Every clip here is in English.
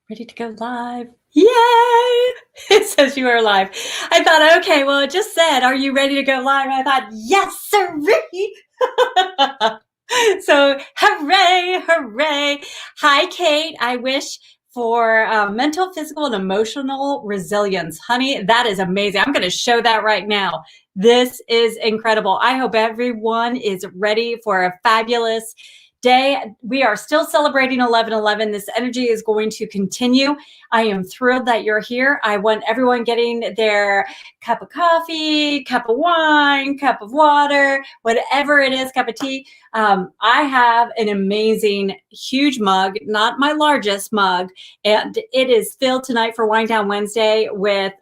Ready to go live. Yay! It says you are live. I thought, okay, well, it just said, are you ready to go live? I thought, yes, sirree. So, hooray, hooray. Hi, Kate. I wish for mental, physical, and emotional resilience. Honey, that is amazing. I'm going to show that right now. This is incredible. I hope everyone is ready for a fabulous day. We are still celebrating 11/11. This energy is going to continue. I am thrilled that you're here. I want everyone getting their cup of coffee, cup of wine, cup of water, whatever it is, cup of tea. I have an amazing, huge mug, not my largest mug, and it is filled tonight for Wine Down Wednesday with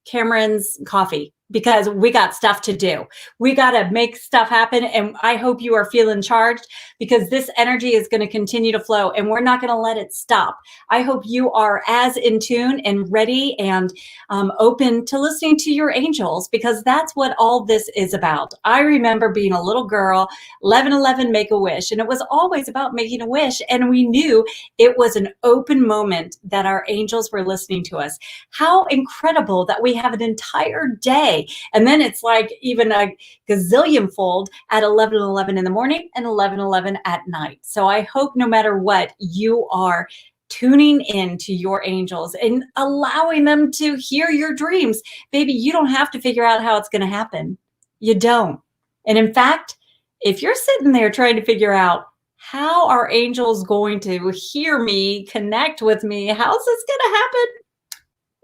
Cameron's coffee, because we got stuff to do. We got to make stuff happen. And I hope you are feeling charged, because this energy is going to continue to flow and we're not going to let it stop. I hope you are as in tune and ready and open to listening to your angels, because that's what all this is about. I remember being a little girl, 11/11, make a wish. And it was always about making a wish. And we knew it was an open moment that our angels were listening to us. How incredible that we have an entire day. And then it's like even a gazillion fold at 11/11 in the morning and 11/11 at night. So I hope no matter what, you are tuning in to your angels and allowing them to hear your dreams. Baby, you don't have to figure out how it's going to happen. You don't. And in fact, if you're sitting there trying to figure out how are angels going to hear me, connect with me, how's this going to happen?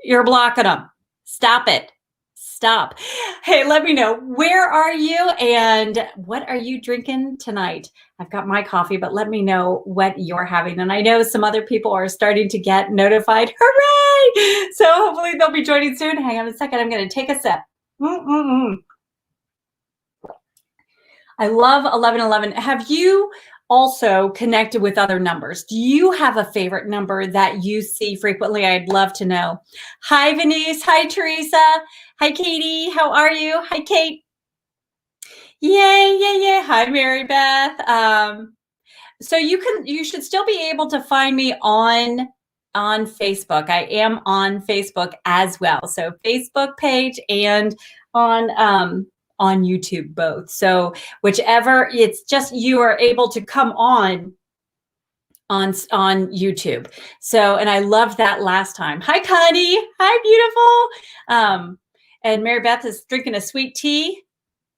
You're blocking them. Stop it. Stop. Hey, let me know, where are you and what are you drinking tonight? I've got my coffee, but let me know what you're having. And I know some other people are starting to get notified. Hooray! So hopefully they'll be joining soon. Hang on a second. I'm going to take a sip. I love 11/11. Have you also connected with other numbers? Do you have a favorite number that you see frequently? I'd love to know. Hi, Venice. Hi, Teresa. Hi, Katie. How are you? Hi, Kate. Yay, yay, yay. Hi, Mary Beth. So you should still be able to find me on Facebook. I am on Facebook as well. So Facebook page and on YouTube both. So whichever, it's just you are able to come on YouTube. So, and I loved that last time. Hi, Connie. Hi, beautiful. And Mary Beth is drinking a sweet tea.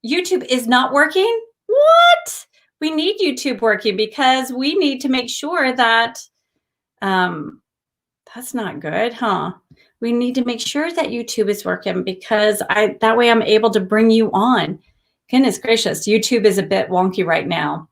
YouTube is not working. What? We need YouTube working, because we need to make sure that that's not good, huh? We need to make sure that YouTube is working, because that way I'm able to bring you on. Goodness gracious, YouTube is a bit wonky right now.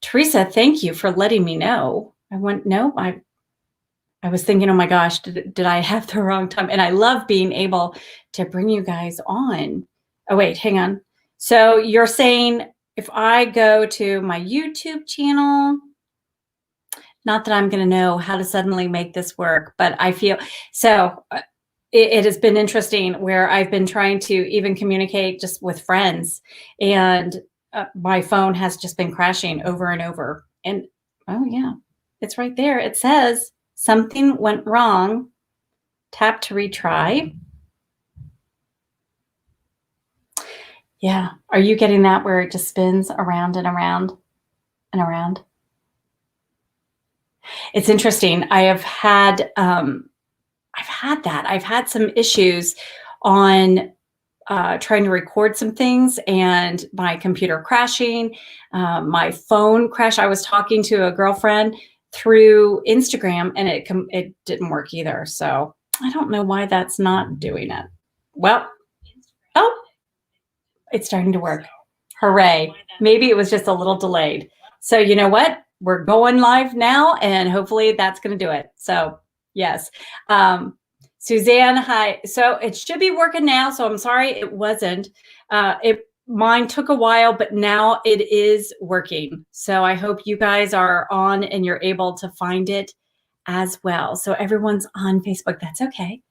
Teresa, thank you for letting me know. I was thinking, oh my gosh, did I have the wrong time? And I love being able to bring you guys on. Oh, wait, hang on. So you're saying if I go to my YouTube channel, not that I'm going to know how to suddenly make this work, but I feel so it has been interesting where I've been trying to even communicate just with friends, and my phone has just been crashing over and over. And oh yeah, it's right there. It says something went wrong. Tap to retry. Yeah. Are you getting that where it just spins around and around and around? It's interesting. I've had that. I've had some issues on trying to record some things, and my computer crashing, my phone crashed. I was talking to a girlfriend through Instagram, and it didn't work either. So I don't know why that's not doing it. Well, oh, it's starting to work. Hooray. Maybe it was just a little delayed. So you know what? We're going live now, and hopefully that's going to do it. So yes. Suzanne, hi. So it should be working now. So I'm sorry it wasn't. Mine took a while, but now it is working. So I hope you guys are on and you're able to find it as well. So everyone's on Facebook. That's okay.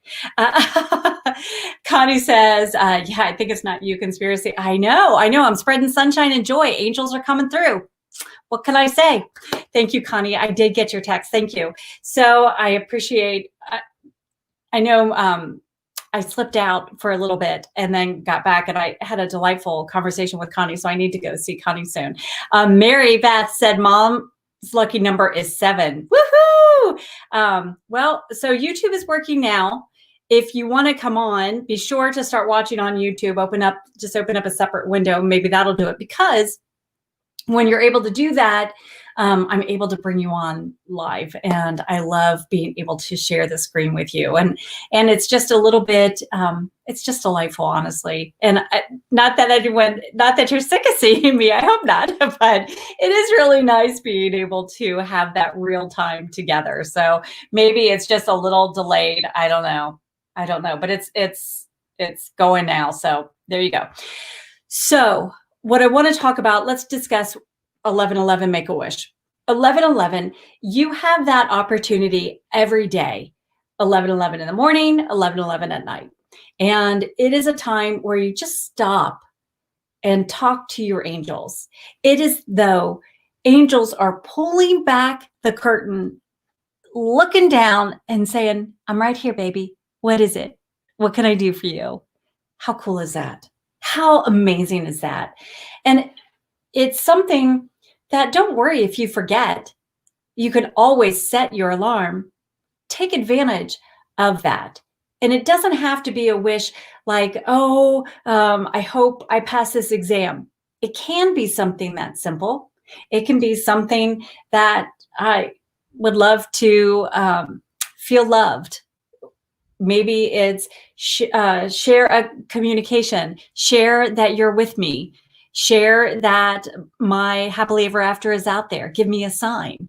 Connie says, yeah, I think it's not you, conspiracy. I know. I'm spreading sunshine and joy. Angels are coming through. what can I say? Thank you, Connie. I did get your text. Thank you. So I appreciate, I know I slipped out for a little bit and then got back, and I had a delightful conversation with Connie, so I need to go see Connie soon. Mary Beth said, Mom's lucky number is 7. Woohoo! Well, so YouTube is working now. If you want to come on, be sure to start watching on YouTube. Just open up a separate window. Maybe that'll do it, because when you're able to do that, I'm able to bring you on live, and I love being able to share the screen with you. And it's just a little bit, it's just delightful, honestly. And not that you're sick of seeing me, I hope not, but it is really nice being able to have that real time together. So maybe it's just a little delayed. I don't know, but it's going now. So there you go. So what I want to talk about, let's discuss 11/11 Make-A-Wish. 11/11, you have that opportunity every day. 11/11 in the morning, 11/11 at night. And it is a time where you just stop and talk to your angels. It is though angels are pulling back the curtain, looking down and saying, I'm right here, baby. What is it? What can I do for you? How cool is that? How amazing is that? And it's something that, don't worry if you forget. You can always set your alarm. Take advantage of that. And it doesn't have to be a wish like, I hope I pass this exam. It can be something that simple. It can be something that I would love to feel loved. Maybe it's share a communication, share that you're with me, share that my happily ever after is out there. Give me a sign.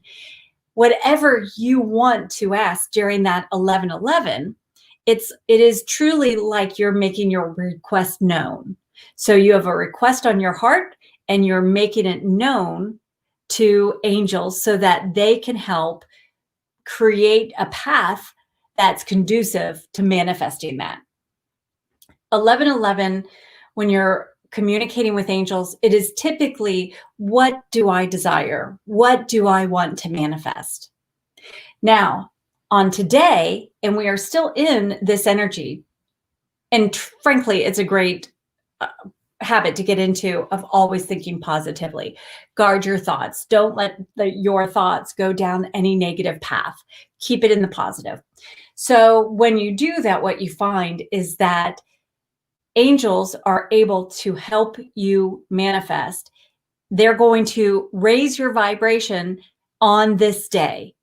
Whatever you want to ask during that 11/11, it is truly like you're making your request known. So you have a request on your heart and you're making it known to angels so that they can help create a path that's conducive to manifesting that. 11/11, when you're communicating with angels, it is typically, what do I desire? What do I want to manifest? Now, on today, and we are still in this energy, and frankly, it's a great habit to get into, of always thinking positively. Guard your thoughts. Don't let your thoughts go down any negative path. Keep it in the positive. So when you do that, what you find is that angels are able to help you manifest. They're going to raise your vibration on this day.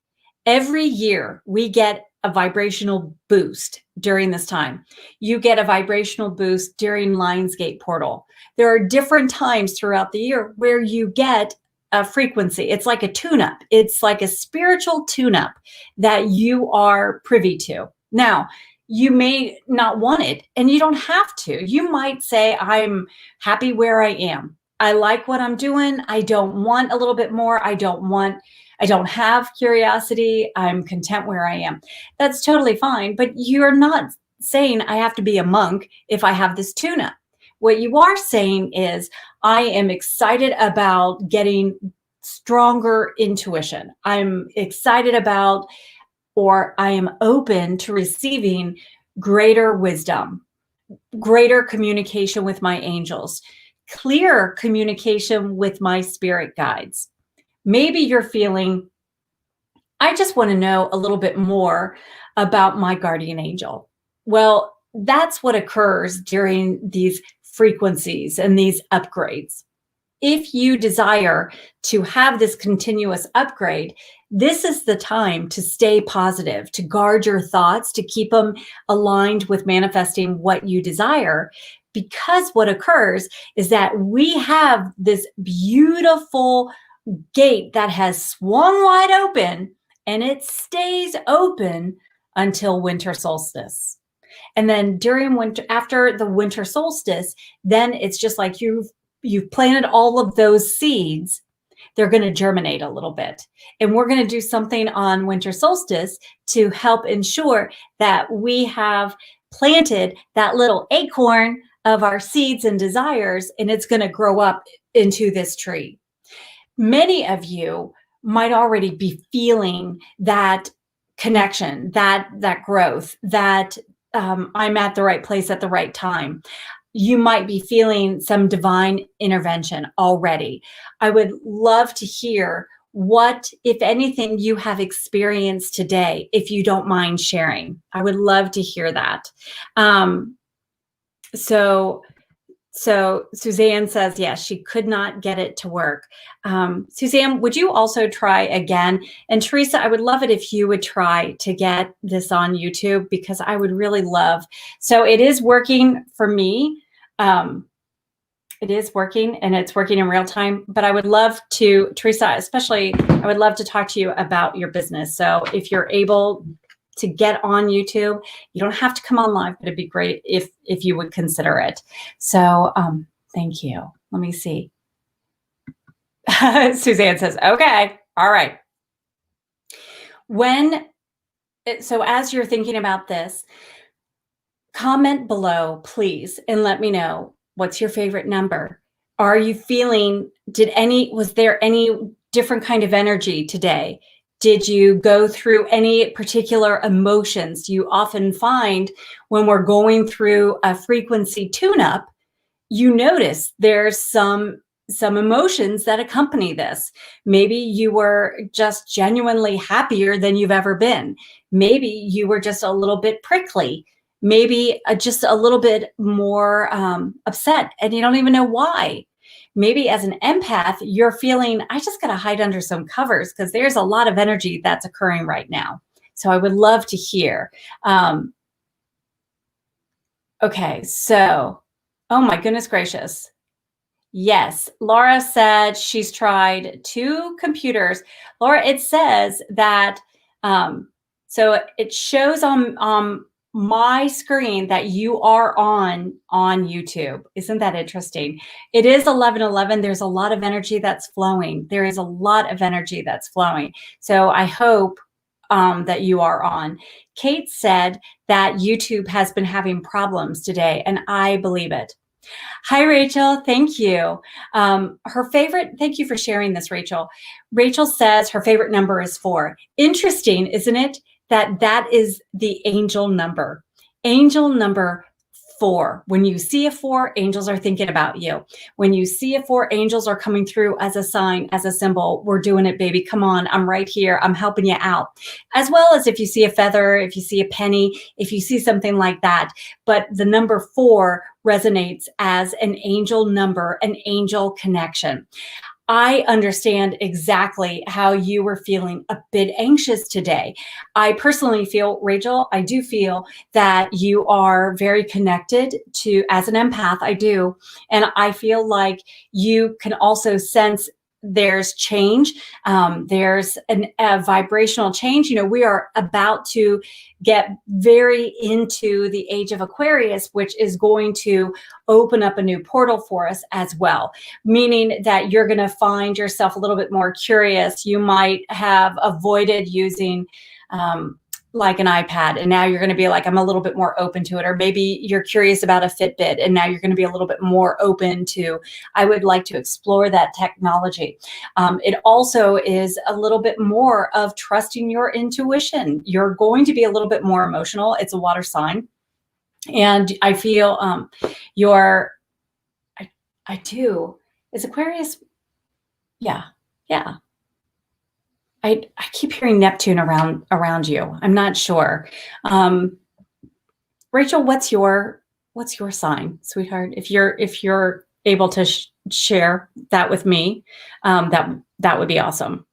Every year we get a vibrational boost during this time. You get a vibrational boost during Lionsgate portal. There are different times throughout the year where you get a frequency. It's like a tune-up. It's like a spiritual tune-up that you are privy to. Now, you may not want it, and you don't have to. You might say, I'm happy where I am. I like what I'm doing. I don't want a little bit more. I don't have curiosity. I'm content where I am. That's totally fine. But you're not saying I have to be a monk if I have this tune-up. What you are saying is, I am excited about getting stronger intuition. I'm excited about, or I am open to receiving greater wisdom, greater communication with my angels, clearer communication with my spirit guides. Maybe you're feeling, I just want to know a little bit more about my guardian angel. Well, that's what occurs during these frequencies and these upgrades. If you desire to have this continuous upgrade, this is the time to stay positive, to guard your thoughts, to keep them aligned with manifesting what you desire. Because what occurs is that we have this beautiful gate that has swung wide open, and it stays open until winter solstice. And then during winter, after the winter solstice, then it's just like you've planted all of those seeds. They're going to germinate a little bit. And we're going to do something on winter solstice to help ensure that we have planted that little acorn of our seeds and desires, and it's going to grow up into this tree. Many of you might already be feeling that connection, that growth, that I'm at the right place at the right time. You might be feeling some divine intervention already. I would love to hear what, if anything, you have experienced today, if you don't mind sharing. I would love to hear that. Um, so so Suzanne says, yes, she could not get it to work. Suzanne, would you also try again? And Teresa, I would love it if you would try to get this on YouTube, because I would really love. So it is working for me. It is working, and it's working in real time, but I would love to, Teresa, especially, I would love to talk to you about your business. So if you're able to get on YouTube, you don't have to come on live, but it'd be great if you would consider it. So thank you. Let me see. Suzanne says, okay, all right. So as you're thinking about this, comment below, please, and let me know, what's your favorite number? Are you feeling, was there any different kind of energy today? Did you go through any particular emotions? You often find when we're going through a frequency tune-up, you notice there's some emotions that accompany this. Maybe you were just genuinely happier than you've ever been. Maybe you were just a little bit prickly. Maybe just a little bit more upset, and you don't even know why. Maybe as an empath, you're feeling, I just got to hide under some covers because there's a lot of energy that's occurring right now. So I would love to hear. Okay, so, oh my goodness gracious. Yes, Laura said she's tried 2 computers. Laura, it says that, so it shows on my screen that you are on YouTube. Isn't that interesting? It is 11:11. There's a lot of energy that's flowing. There is a lot of energy that's flowing. So I hope that you are on. Kate said that YouTube has been having problems today, and I believe it. Hi, Rachel. Thank you. Thank you for sharing this, Rachel. Rachel says her favorite number is 4. Interesting, isn't it? That is the angel number. Angel number 4. When you see a 4, angels are thinking about you. When you see a 4, angels are coming through as a sign, as a symbol. We're doing it, baby. Come on. I'm right here. I'm helping you out. As well as if you see a feather, if you see a penny, if you see something like that. But the number 4 resonates as an angel number, an angel connection. I understand exactly how you were feeling a bit anxious today. I personally feel, Rachel, I do feel that you are very connected to, as an empath, I do. And I feel like you can also sense there's change. There's a vibrational change. You know, we are about to get very into the age of Aquarius, which is going to open up a new portal for us as well, meaning that you're going to find yourself a little bit more curious. You might have avoided using like an iPad, and now you're going to be like, I'm a little bit more open to it. Or maybe you're curious about a Fitbit, and now you're going to be a little bit more open to, I would like to explore that technology. It also is a little bit more of trusting your intuition. You're going to be a little bit more emotional. It's a water sign. And I feel I do. Is Aquarius? Yeah. I keep hearing Neptune around you. I'm not sure. Rachel, what's your sign, sweetheart? If you're able to share that with me, that would be awesome.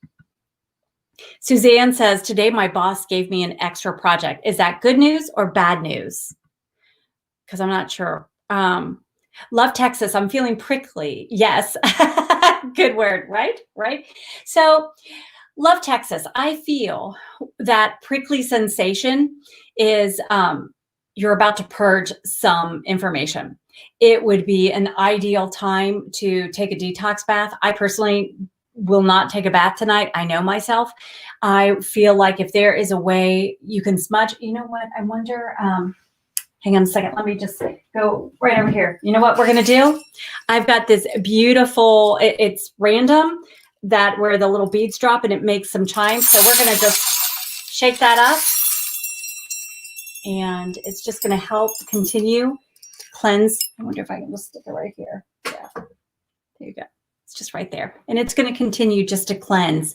Suzanne says, today my boss gave me an extra project. Is that good news or bad news? Because I'm not sure. Love Texas. I'm feeling prickly. Yes. Good word, right? So love Texas. I feel that prickly sensation is you're about to purge some information. It would be an ideal time to take a detox bath. I personally will not take a bath tonight. I know myself. I feel like if there is a way you can smudge, you know what? I wonder, hang on a second. Let me just go right over here. You know what we're going to do? I've got this beautiful, it's random. that where the little beads drop and it makes some chimes. So we're going to just shake that up, and it's just going to help continue cleanse. I wonder if I can just stick it right here. Yeah, there you go. It's just right there. And it's going to continue just to cleanse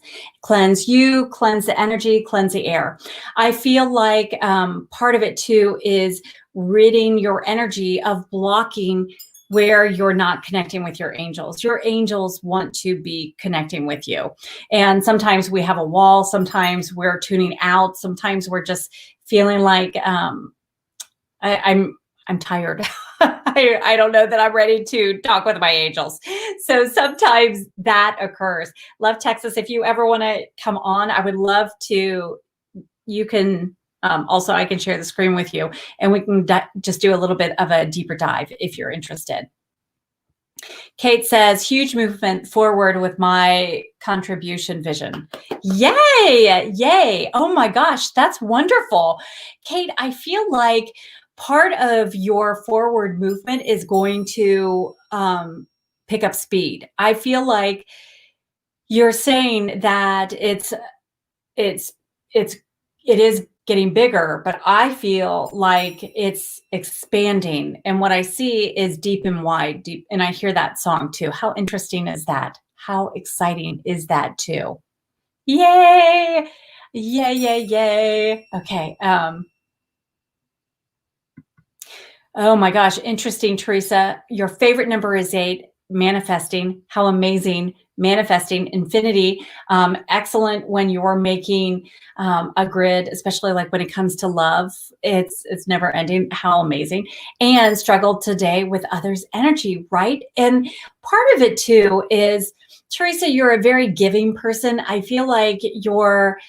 you, cleanse the energy, cleanse the air. I feel like part of it too is ridding your energy of blocking where you're not connecting with your angels. Your angels want to be connecting with you. And sometimes we have a wall. Sometimes we're tuning out. Sometimes we're just feeling like I'm tired. I don't know that I'm ready to talk with my angels. So sometimes that occurs. Love Texas. If you ever want to come on, I would love to. You can also, I can share the screen with you, and we can just do a little bit of a deeper dive if you're interested. Kate says, huge movement forward with my contribution vision. Yay, yay. Oh my gosh, that's wonderful. Kate, I feel like part of your forward movement is going to pick up speed. I feel like you're saying that it is getting bigger, but I feel like it's expanding. And what I see is deep and wide, deep. And I hear that song too. How interesting is that? How exciting is that too? Yay! Yay, yay, yay. Okay. Oh my gosh, interesting, Teresa. Your favorite number is 8, manifesting. How amazing. Manifesting infinity. Excellent when you're making a grid, especially like when it comes to love. It's never ending. How amazing. And struggle today with others' energy, right? And part of it too is, Teresa, you're a very giving person. I feel like you're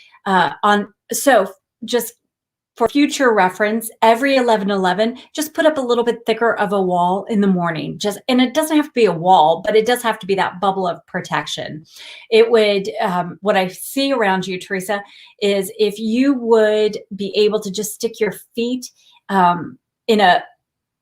so just for future reference, every 11/11, just put up a little bit thicker of a wall in the morning. And it doesn't have to be a wall, but it does have to be that bubble of protection. It would, what I see around you, Teresa, is if you would be able to just stick your feet in a,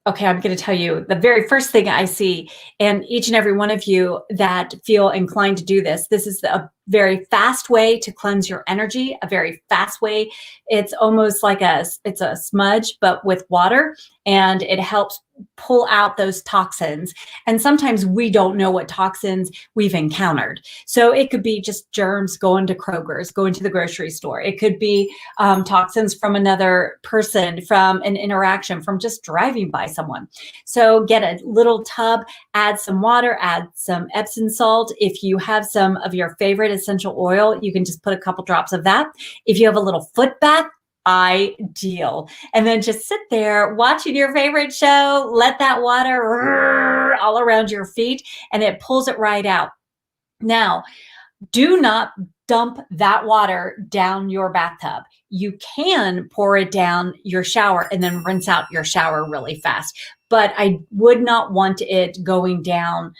okay, I'm going to tell you the very first thing I see, and each and every one of you that feel inclined to do this, this is a very fast way to cleanse your energy, a very fast way. It's almost like it's a smudge, but with water, and it helps pull out those toxins. And sometimes we don't know what toxins we've encountered. So it could be just germs going to Kroger's, going to the grocery store. It could be toxins from another person, from an interaction, from just driving by someone. So get a little tub, add some water, add some Epsom salt. If you have some of your favorite essential oil, you can just put a couple drops of that. If you have a little foot bath, ideal. And then just sit there watching your favorite show, let that water all around your feet, and it pulls it right out. Now, do not dump that water down your bathtub. You can pour it down your shower and then rinse out your shower really fast. But I would not want it going down.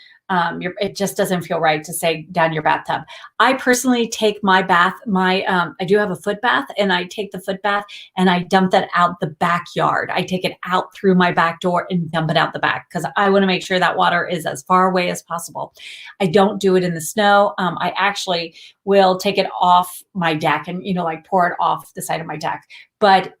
It just doesn't feel right to say down your bathtub. I personally take my bath, I do have a foot bath, and I take the foot bath and I dump that out the backyard. I take it out through my back door and dump it out the back because I want to make sure that water is as far away as possible. I don't do it in the snow. I actually will take it off my deck and, like pour it off the side of my deck. But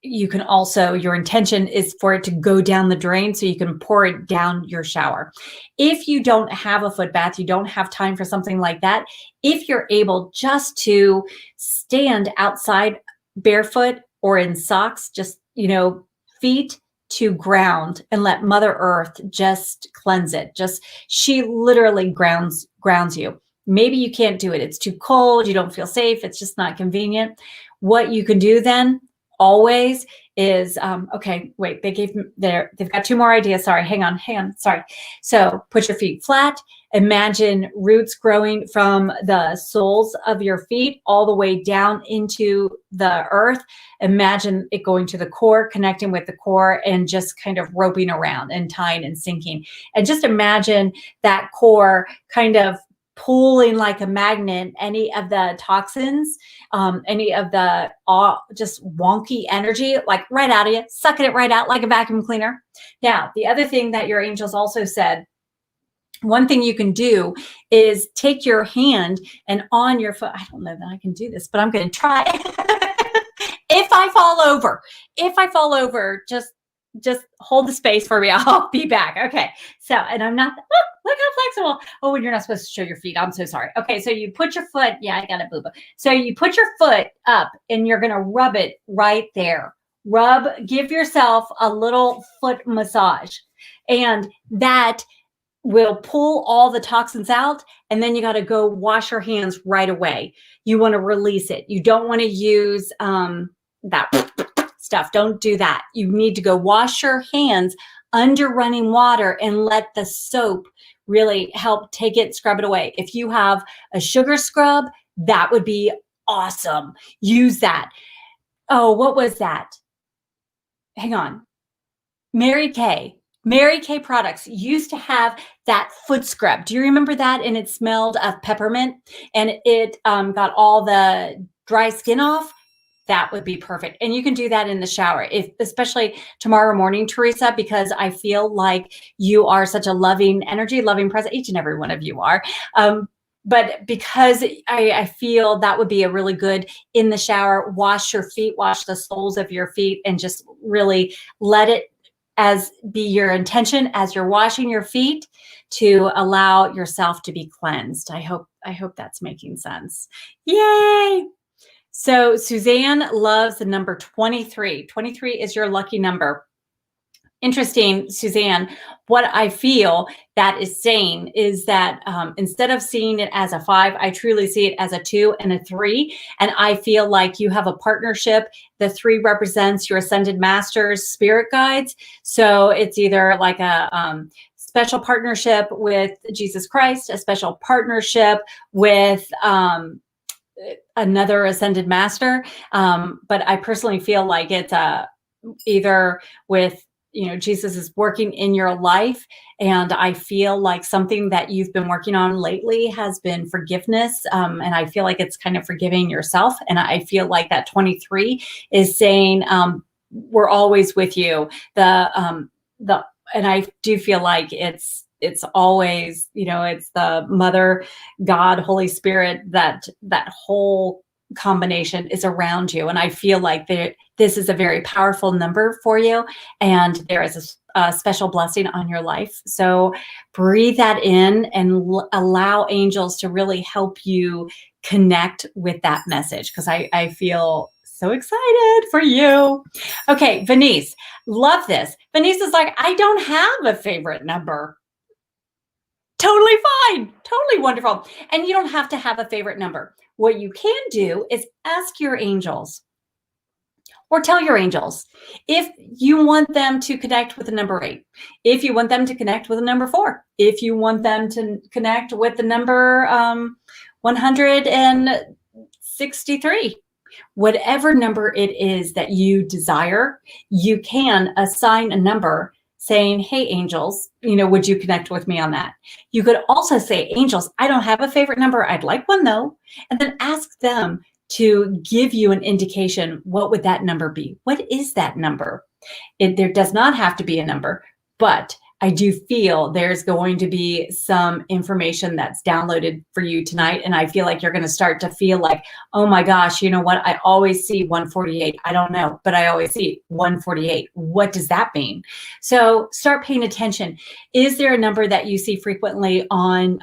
you can also, your intention is for it to go down the drain so you can pour it down your shower. If you don't have a foot bath, you don't have time for something like that, if you're able just to stand outside barefoot or in socks, just, feet to ground and let Mother Earth just cleanse it. She literally grounds you. Maybe you can't do it. It's too cold. You don't feel safe. It's just not convenient. What you can do then always is, okay, wait, they've got 2 more ideas. Sorry, hang on. Sorry. So put your feet flat. Imagine roots growing from the soles of your feet all the way down into the earth. Imagine it going to the core, connecting with the core, and just kind of roping around and tying and sinking. And just imagine that core kind of pulling like a magnet any of the toxins, any of the just wonky energy, like right out of you, sucking it right out like a vacuum cleaner. Now, the other thing that your angels also said one thing you can do is take your hand and on your foot. I don't know that I can do this, but I'm going to try. If I fall over, just hold the space for me. I'll be back. Okay. So, and I'm not, look how flexible. Oh, and you're not supposed to show your feet. I'm so sorry. Okay. So you put your foot, yeah, I got a boo-boo. So you put your foot up and you're going to rub it right there. Give yourself a little foot massage. And that will pull all the toxins out, and then you got to go wash your hands right away. You want to release it. You don't want to use that stuff. Don't do that. You need to go wash your hands under running water and let the soap really help take it, scrub it away. If you have a sugar scrub, that would be awesome. Use that. Oh, what was that? Hang on. Mary Kay products used to have that foot scrub. Do you remember that? And it smelled of peppermint, and it got all the dry skin off. That would be perfect. And you can do that in the shower, especially tomorrow morning, Teresa, because I feel like you are such a loving energy, loving presence. Each and every one of you are. But because I feel that would be a really good in the shower, wash your feet, wash the soles of your feet, and just really let it as be your intention as you're washing your feet to allow yourself to be cleansed. I hope that's making sense. Yay! So Suzanne loves the number 23. 23 is your lucky number. Interesting, Suzanne, what I feel that is saying is that instead of seeing it as a 5, I truly see it as a 2 and a 3. And I feel like you have a partnership. The 3 represents your ascended masters, spirit guides. So it's either like a special partnership with Jesus Christ, a special partnership with another ascended master. But I personally feel like it's either with Jesus is working in your life. And I feel like something that you've been working on lately has been forgiveness. And I feel like it's kind of forgiving yourself. And I feel like that 23 is saying, we're always with you. And I do feel like it's always, it's the Mother, God, Holy Spirit, that whole combination is around you. And I feel like this is a very powerful number for you, and there is a special blessing on your life. So breathe that in and allow angels to really help you connect with that message, because I feel so excited for you. Okay, Venice, love this. Venice is like, I don't have a favorite number. Totally fine. Totally wonderful. And you don't have to have a favorite number. What you can do is ask your angels or tell your angels if you want them to connect with the number 8, if you want them to connect with the number 4, if you want them to connect with the number 163. Whatever number it is that you desire, you can assign a number saying, hey, angels, would you connect with me on that? You could also say, angels, I don't have a favorite number. I'd like one though. And then ask them to give you an indication. What would that number be? What is that number? There does not have to be a number, but I do feel there's going to be some information that's downloaded for you tonight. And I feel like you're going to start to feel like, oh my gosh, you know what? I always see 148. I don't know, but I always see 148. What does that mean? So start paying attention. Is there a number that you see frequently on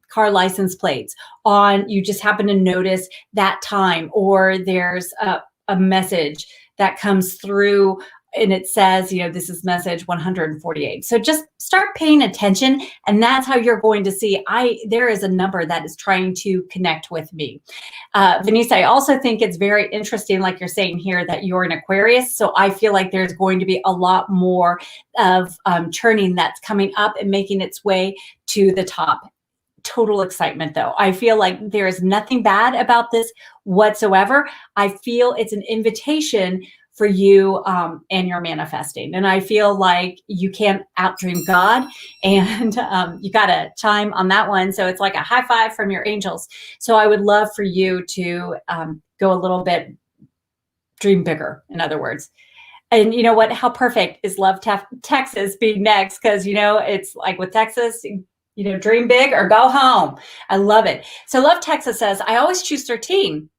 car license plates? You just happen to notice that time, or there's a message that comes through and it says, this is message 148. So just start paying attention, and that's how you're going to see, there is a number that is trying to connect with me. Venice, I also think it's very interesting, like you're saying here, that you're an Aquarius. So I feel like there's going to be a lot more of churning that's coming up and making its way to the top. Total excitement though. I feel like there is nothing bad about this whatsoever. I feel it's an invitation for you, and you're manifesting. And I feel like you can't outdream God, and you got a chime on that one. So it's like a high five from your angels. So I would love for you to go a little bit, dream bigger, in other words. And you know what? How perfect is Love Texas being next? Because, it's like with Texas, dream big or go home. I love it. So Love Texas says, I always choose 13.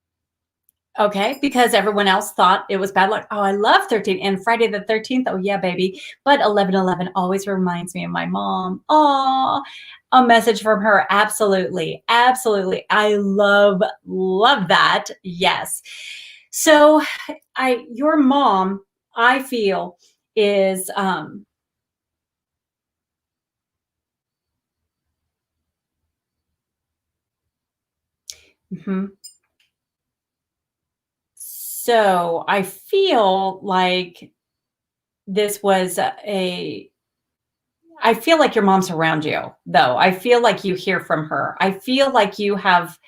Okay, because everyone else thought it was bad luck. Oh, I love 13 and Friday the 13th. Oh yeah, baby. But 11/11 always reminds me of my mom. Oh, a message from her. Absolutely. Absolutely. I love that. Yes. So your mom, I feel, is mhm. So I feel like this was I feel like your mom's around you, though. I feel like you hear from her. I feel like you have,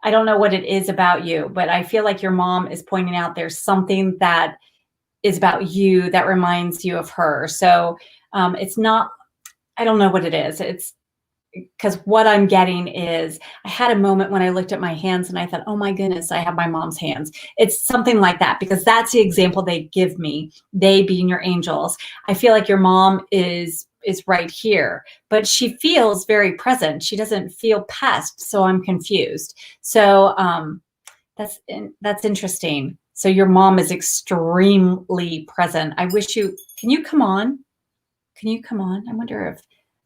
I don't know what it is about you, but I feel like your mom is pointing out there's something that is about you that reminds you of her. So it's not, I don't know what it is. It's because what I'm getting is I had a moment when I looked at my hands and I thought, oh my goodness, I have my mom's hands. It's something like that because that's the example they give me, they being your angels. I feel like your mom is right here, but she feels very present. She doesn't feel past, so I'm confused. So that's interesting. So your mom is extremely present. I wish can you come on? Can you come on? I wonder if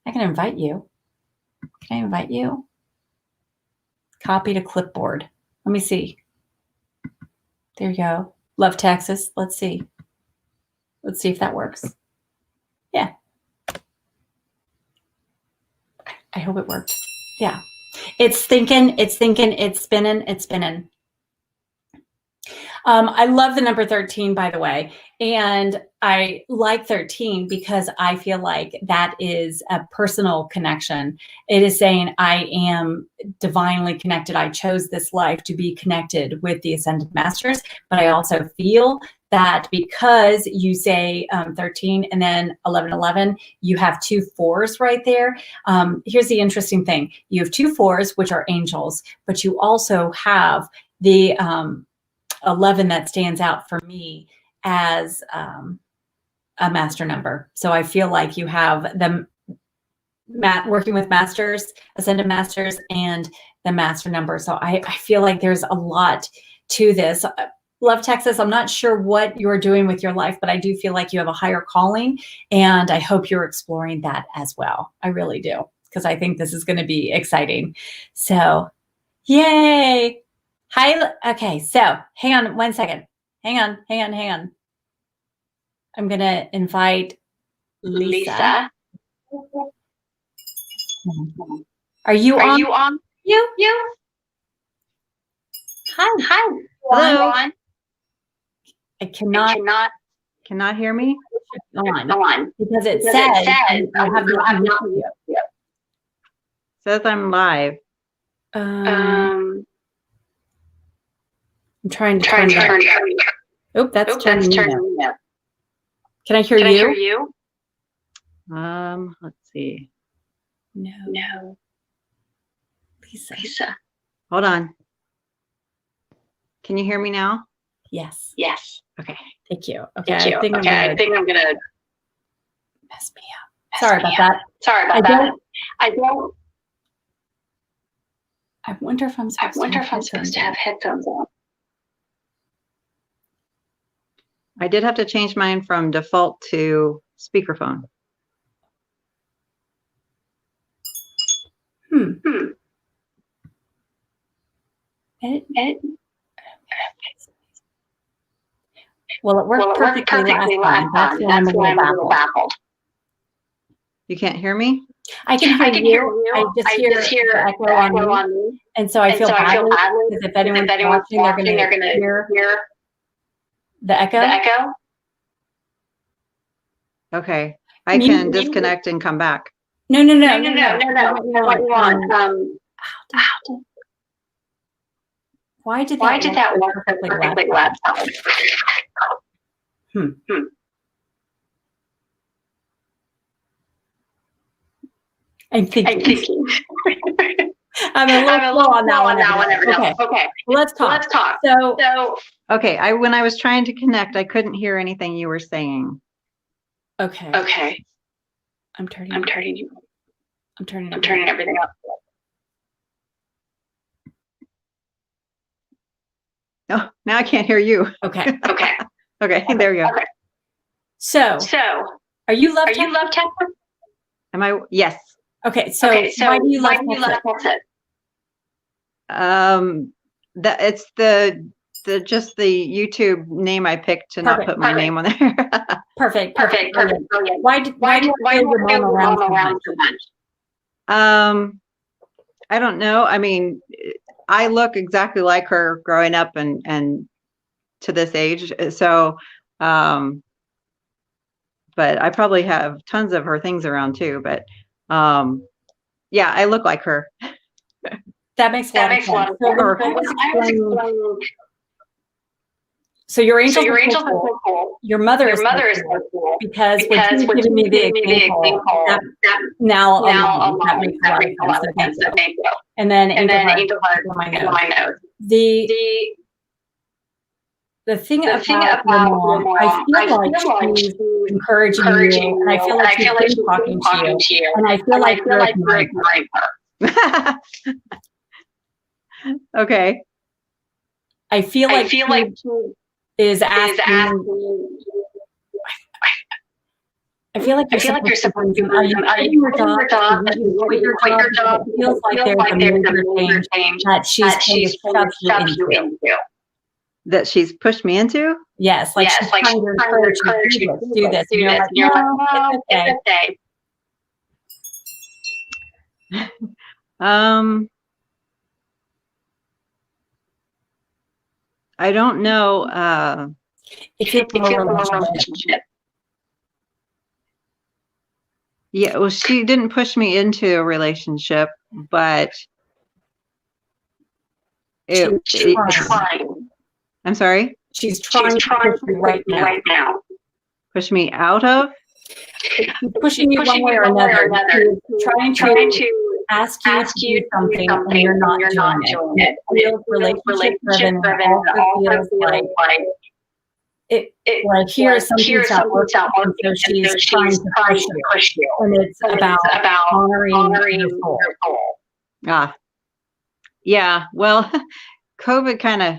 I can invite you. Can I invite you? Copy to clipboard. Let me see. There you go. Love Texas. Let's see. Let's see if that works. Yeah. I hope it worked. Yeah. It's thinking, it's spinning, it's spinning. I love the number 13, by the way. And I like 13 because I feel like that is a personal connection. It is saying, I am divinely connected. I chose this life to be connected with the Ascended Masters. But I also feel that because you say 13 and then 11/11, you have 2 4s right there. Here's the interesting thing. You have 2 4s, which are angels, but you also have the 11 that stands out for me as a master number. So I feel like you have them working with masters, ascended masters, and the master number. So I feel like there's a lot to this. Love Texas, I'm not sure what you're doing with your life, but I do feel like you have a higher calling, and I hope you're exploring that as well. I really do, because I think this is going to be exciting. So, yay. Hi. Okay, so hang on 1 second. Hang on. I'm going to invite Lisa. Are you on? You? Hi. Hello. I cannot hear me? on because it says I have not It says I'm live. I'm trying to turn it. Oh, that's turning me up. Can I hear you? Let's see. No. Lisa. Hold on. Can you hear me now? Yes. Okay. Thank you. Okay. I think I'm gonna mess me up. Sorry about that. I wonder if I'm supposed to have headphones on. I did have to change mine from default to speakerphone. Well, it worked perfectly last time. That's why I'm a little baffled. You can't hear me? I can hear you. I just hear the echo on me. And so I feel badly because if anyone's watching, they're going to hear the echo. Okay. I can disconnect and come back. No. What you want? Why did that work perfectly last time? I'm thinking. I'm a little slow on that one. Okay. Well, let's talk. So okay. When I was trying to connect, I couldn't hear anything you were saying. Okay. I'm turning you. I'm turning everything up. Oh, now I can't hear you. Okay. Okay, there you go. Okay. So, are you love Texas? Am I? Yes. Okay, so why do you love Texas? It's the just the YouTube name I picked to not put my name on there. Perfect. Brilliant. Why do you your mom around so much? I don't know. I mean, I look exactly like her growing up and to this age. So, but I probably have tons of her things around too. But yeah, I look like her. That makes a lot of sense. So your angels are so cool. Your mother is so cool. Because when she's giving me the example, now that makes a lot of sense. So thank you. And then angel heart on my nose. The thing about your mom, I feel like she's encouraging you, and I feel like she's been talking to you, and I feel like you're ignoring her. Okay. I feel like she is asking. I feel like you're supposed to do. Are you quitting your job? Quit your job. It feels like there's a major change that she's going to shove you into. That she's pushed me into? Yes, like she's trying to encourage you to do this. And you're like, no, it's okay. I don't know. If you're in a relationship. Yeah, well, she didn't push me into a relationship, but she's trying. I'm sorry? She's trying to push you right now. Push me out of? She's pushing you one way or another. She's trying to ask you to do something and you're not doing it. It feels relationship driven. It also feels like here's something's not working, so she's trying to push you. And it's about honoring your soul. Yeah, well, COVID kind of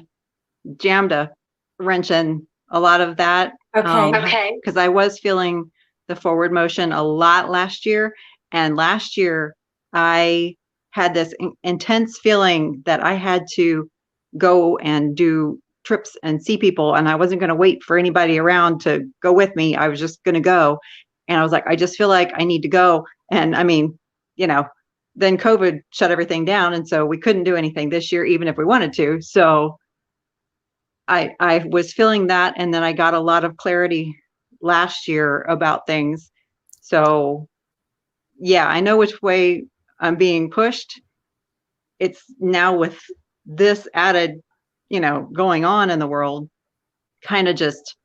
jammed a wrench in a lot of that. Okay. Because I was feeling the forward motion a lot last year. And last year, I had this intense feeling that I had to go and do trips and see people. And I wasn't going to wait for anybody around to go with me. I was just going to go. And I was like, I just feel like I need to go. And I mean, then COVID shut everything down. And so we couldn't do anything this year, even if we wanted to. So I was feeling that. And then I got a lot of clarity last year about things. So yeah, I know which way I'm being pushed. It's now with this added, going on in the world, kind of just,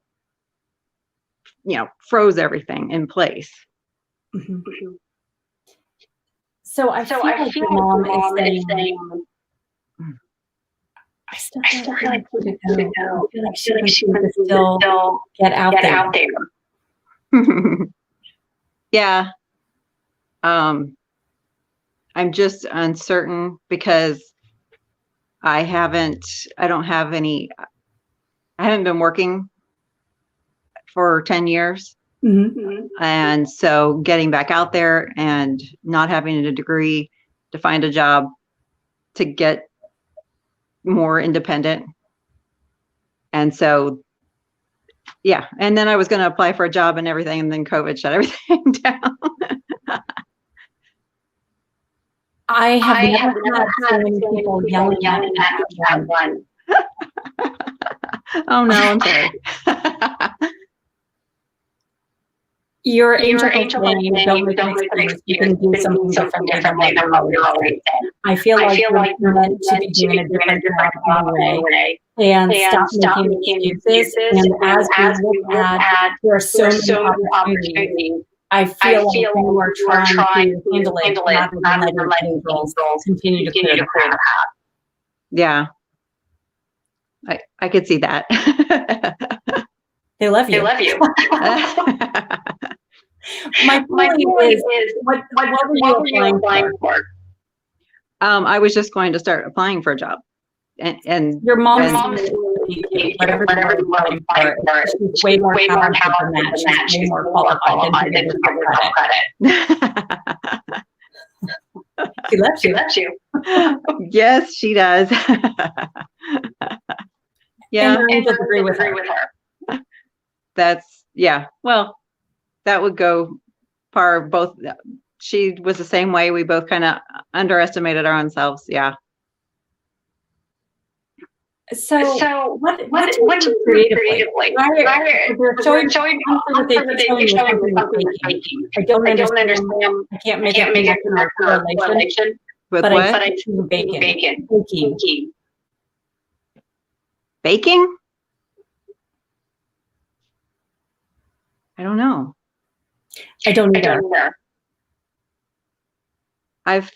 froze everything in place. Mm-hmm. So I feel like your mom is saying, I still feel like she could go. I feel like she could still get out there. Yeah. I'm just uncertain because I haven't been working for 10 years. Mm-hmm. And so getting back out there and not having a degree to find a job to get more independent. And so, yeah. And then I was going to apply for a job and everything, and then COVID shut everything down. I have never had so many people yelling at me at one. Oh no, I'm sorry. Your angel saying, don't make an excuse. You can do something differently than what you're already saying. I feel like you're meant to be doing a different job anyway. And stop making excuses. And as we look at, there are so many opportunities. I feel like you are trying to handle it rather than letting angels continue to clear the path. Yeah. I could see that. They love you. My point is, what were you applying for? I was just going to start applying for a job. And your mom's whatever you want to apply for, she's way more talented than that. She's way more qualified than to give herself credit. She loves you. Yes, she does. Yeah. And I disagree with her. That's, yeah. Well, that would go par both. She was the same way. We both kind of underestimated our own selves. Yeah. So what do you do creatively? They're showing what they're showing you baking. I don't understand. I can't make a correlation. With but what? I do baking. Baking? I don't know. I don't either. I've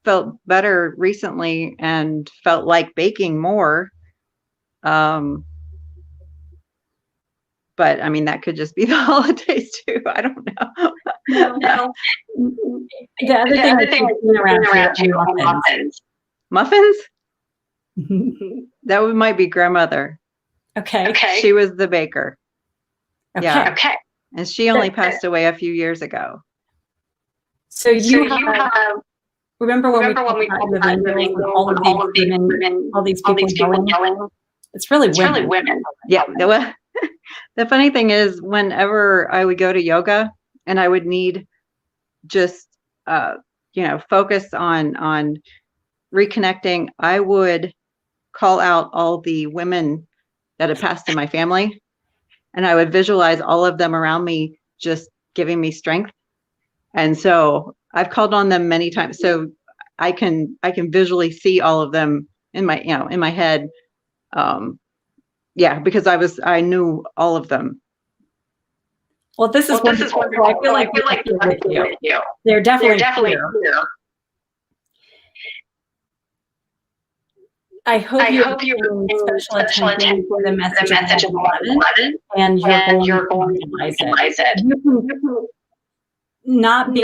felt better recently and felt like baking more. But I mean, that could just be the holidays too. I don't know. No. The other thing that's around here are muffins. Muffins? That might be grandmother. Okay. She was the baker. Okay. Yeah. Okay. And she only passed away a few years ago. So you have. Remember when we talked about the videos with all of these women, all these people yelling? It's really women. Yeah. The funny thing is, whenever I would go to yoga and I would need just, focus on reconnecting, I would call out all the women that had passed in my family, and I would visualize all of them around me just giving me strength. And so I've called on them many times. So I can visually see all of them in my head. Because I knew all of them. Well, this is wonderful. I feel like they're with you. They're definitely here. I hope you're paying special attention to the message of 11, and you're going to utilize it. You can not be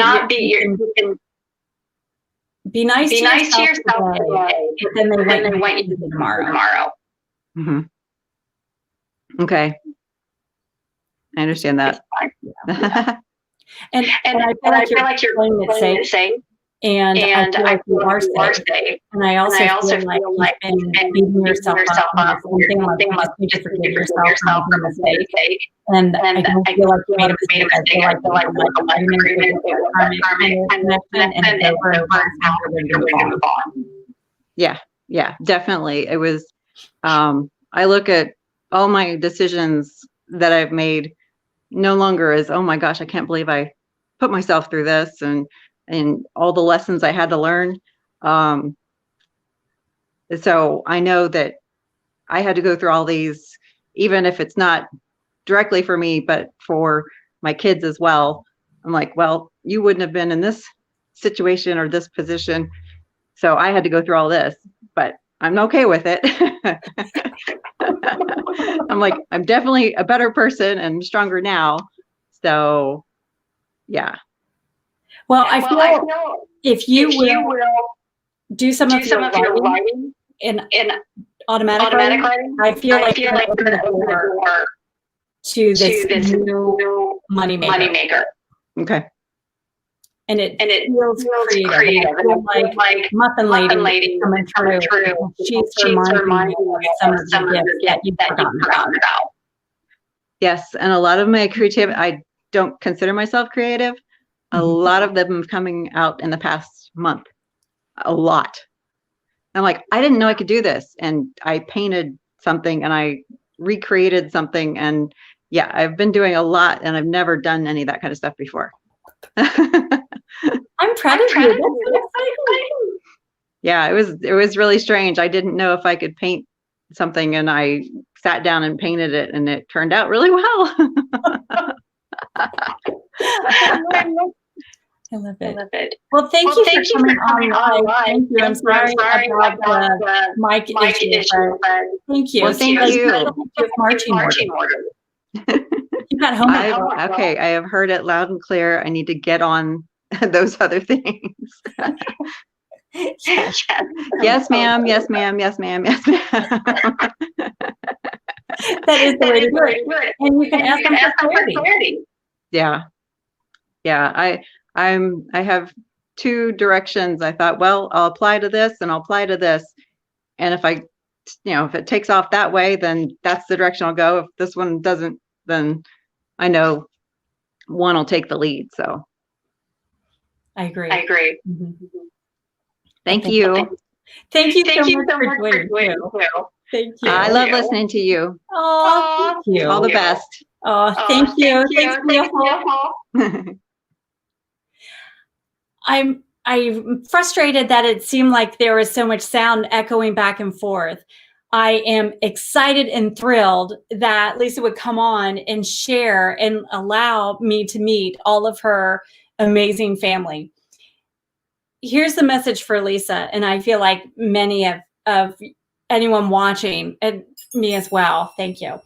be nice to yourself today, but then they want you to do tomorrow. Mm-hmm. Okay. I understand that. and I feel like you're playing it safe. And I feel like you are safe. And I also feel like you've been beating yourself up. Something like you just need to forgive yourself for making a mistake. And I don't feel like you made a mistake. I feel like the agreement with karmic connection, and it's over and you're ready to move on. Yeah, definitely. It was, I look at all my decisions that I've made no longer as, oh my gosh, I can't believe I put myself through this, and all the lessons I had to learn. So I know that I had to go through all these, even if it's not directly for me, but for my kids as well. I'm like, well, you wouldn't have been in this situation or this position. So I had to go through all this, but I'm okay with it. I'm like, I'm definitely a better person and stronger now. So yeah. Well, I feel if you will do some of your writing in automatic writing, I feel like you're opening the door to this new money maker. Okay. And it feels creative. I feel like Muffin Lady coming through. She's reminding you of some of the gifts that you've forgotten about. Yes, and a lot of my creativity, I don't consider myself creative. A lot of them coming out in the past month. A lot. I'm like, I didn't know I could do this. And I painted something and I recreated something. And yeah, I've been doing a lot, and I've never done any of that kind of stuff before. I'm proud of you. That's so exciting. Yeah, it was really strange. I didn't know if I could paint something, and I sat down and painted it, and it turned out really well. I love it. Well, thank you for coming on. Thank you. I'm sorry about the mic issue. Thank you. Well, thank you. Marching order. You got homework. Okay, I have heard it loud and clear. I need to get on those other things. Yes. Yes, ma'am. Yes, ma'am. Yes, ma'am. Yes, ma'am. That is the way to do it. And you can ask them for clarity. Yeah. Yeah. I have two directions. I thought, well, I'll apply to this and I'll apply to this. And if it takes off that way, then that's the direction I'll go. If this one doesn't, then I know one will take the lead. So I agree. Mm-hmm. Thank you. Thank you so much for joining too. Thank you. I love listening to you. Oh, thank you. All the best. Oh, thank you. Thanks for your help. I'm frustrated that it seemed like there was so much sound echoing back and forth. I am excited and thrilled that Lisa would come on and share and allow me to meet all of her amazing family. Here's the message for Lisa, and I feel like many of anyone watching, and me as well, thank you.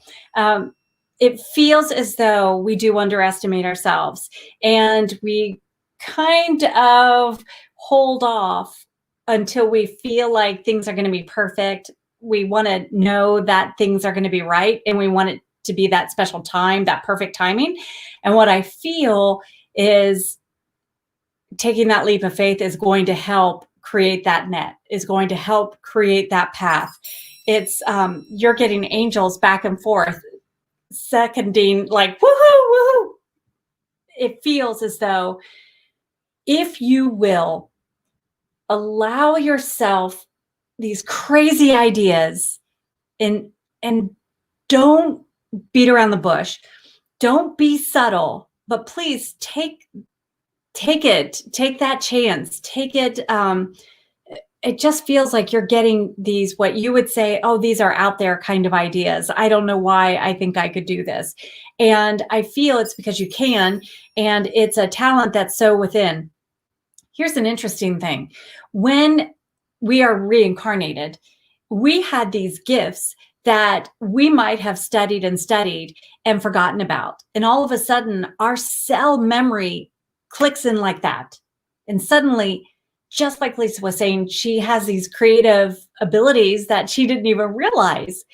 It feels as though we do underestimate ourselves, and we kind of hold off until we feel like things are going to be perfect. We want to know that things are going to be right, and we want it to be that special time, that perfect timing. And what I feel is taking that leap of faith is going to help create that net, is going to help create that path. It's you're getting angels back and forth, seconding like, woohoo, woohoo. It feels as though if you will allow yourself these crazy ideas and don't beat around the bush, don't be subtle, but please take that chance, take it. It just feels like you're getting these, what you would say, oh, these are out there kind of ideas. I don't know why I think I could do this. And I feel it's because you can, and it's a talent that's so within. Here's an interesting thing. When we are reincarnated, we had these gifts that we might have studied and forgotten about. And all of a sudden, our cell memory clicks in like that. And suddenly, just like Lisa was saying, she has these creative abilities that she didn't even realize.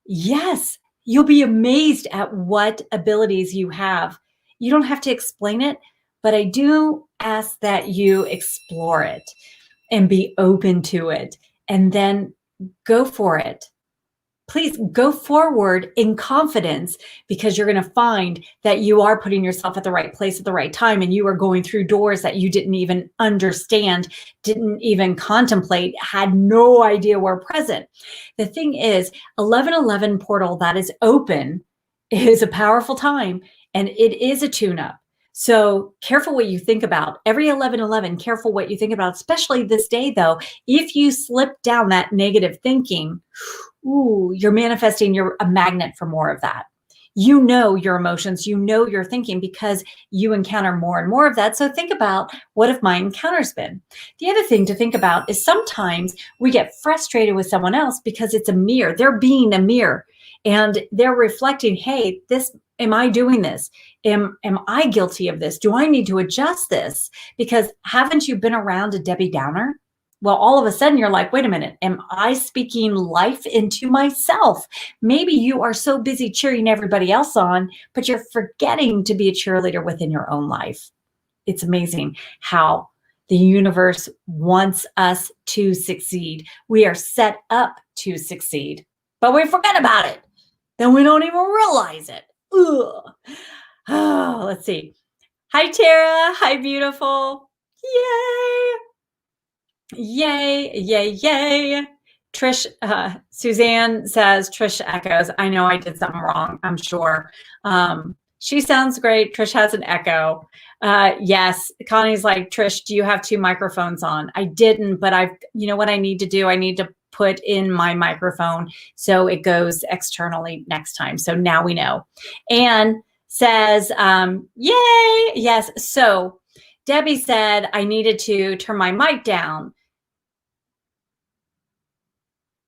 Yes, you'll be amazed at what abilities you have. You don't have to explain it, but I do ask that you explore it and be open to it, and then go for it. Please go forward in confidence, because you're going to find that you are putting yourself at the right place at the right time, and you are going through doors that you didn't even understand, didn't even contemplate, had no idea were present. The thing is, 1111 portal that is open is a powerful time, and it is a tune-up. So careful what you think about. Every 1111, careful what you think about, especially this day, though. If you slip down that negative thinking, ooh, you're manifesting, you're a magnet for more of that. You know your emotions, you know your thinking, because you encounter more and more of that. So think about, what have my encounters been? The other thing to think about is sometimes we get frustrated with someone else because it's a mirror. They're being a mirror, and they're reflecting, hey, am I doing this? Am I guilty of this? Do I need to adjust this? Because haven't you been around a Debbie Downer? Well, all of a sudden you're like, wait a minute, am I speaking life into myself? Maybe you are so busy cheering everybody else on, but you're forgetting to be a cheerleader within your own life. It's amazing how the universe wants us to succeed. We are set up to succeed, but we forget about it. Then we don't even realize it. Ugh. Oh, let's see. Hi, Tara. Hi, beautiful. Yay. Yay, yay, yay. Trish, Suzanne says, Trish echoes. I know I did something wrong, I'm sure. She sounds great. Trish has an echo. Yes, Connie's like, Trish, do you have two microphones on? I didn't, but you know what I need to do? I need to put in my microphone so it goes externally next time. So now we know. Anne says, yay, yes. So Debbie said I needed to turn my mic down.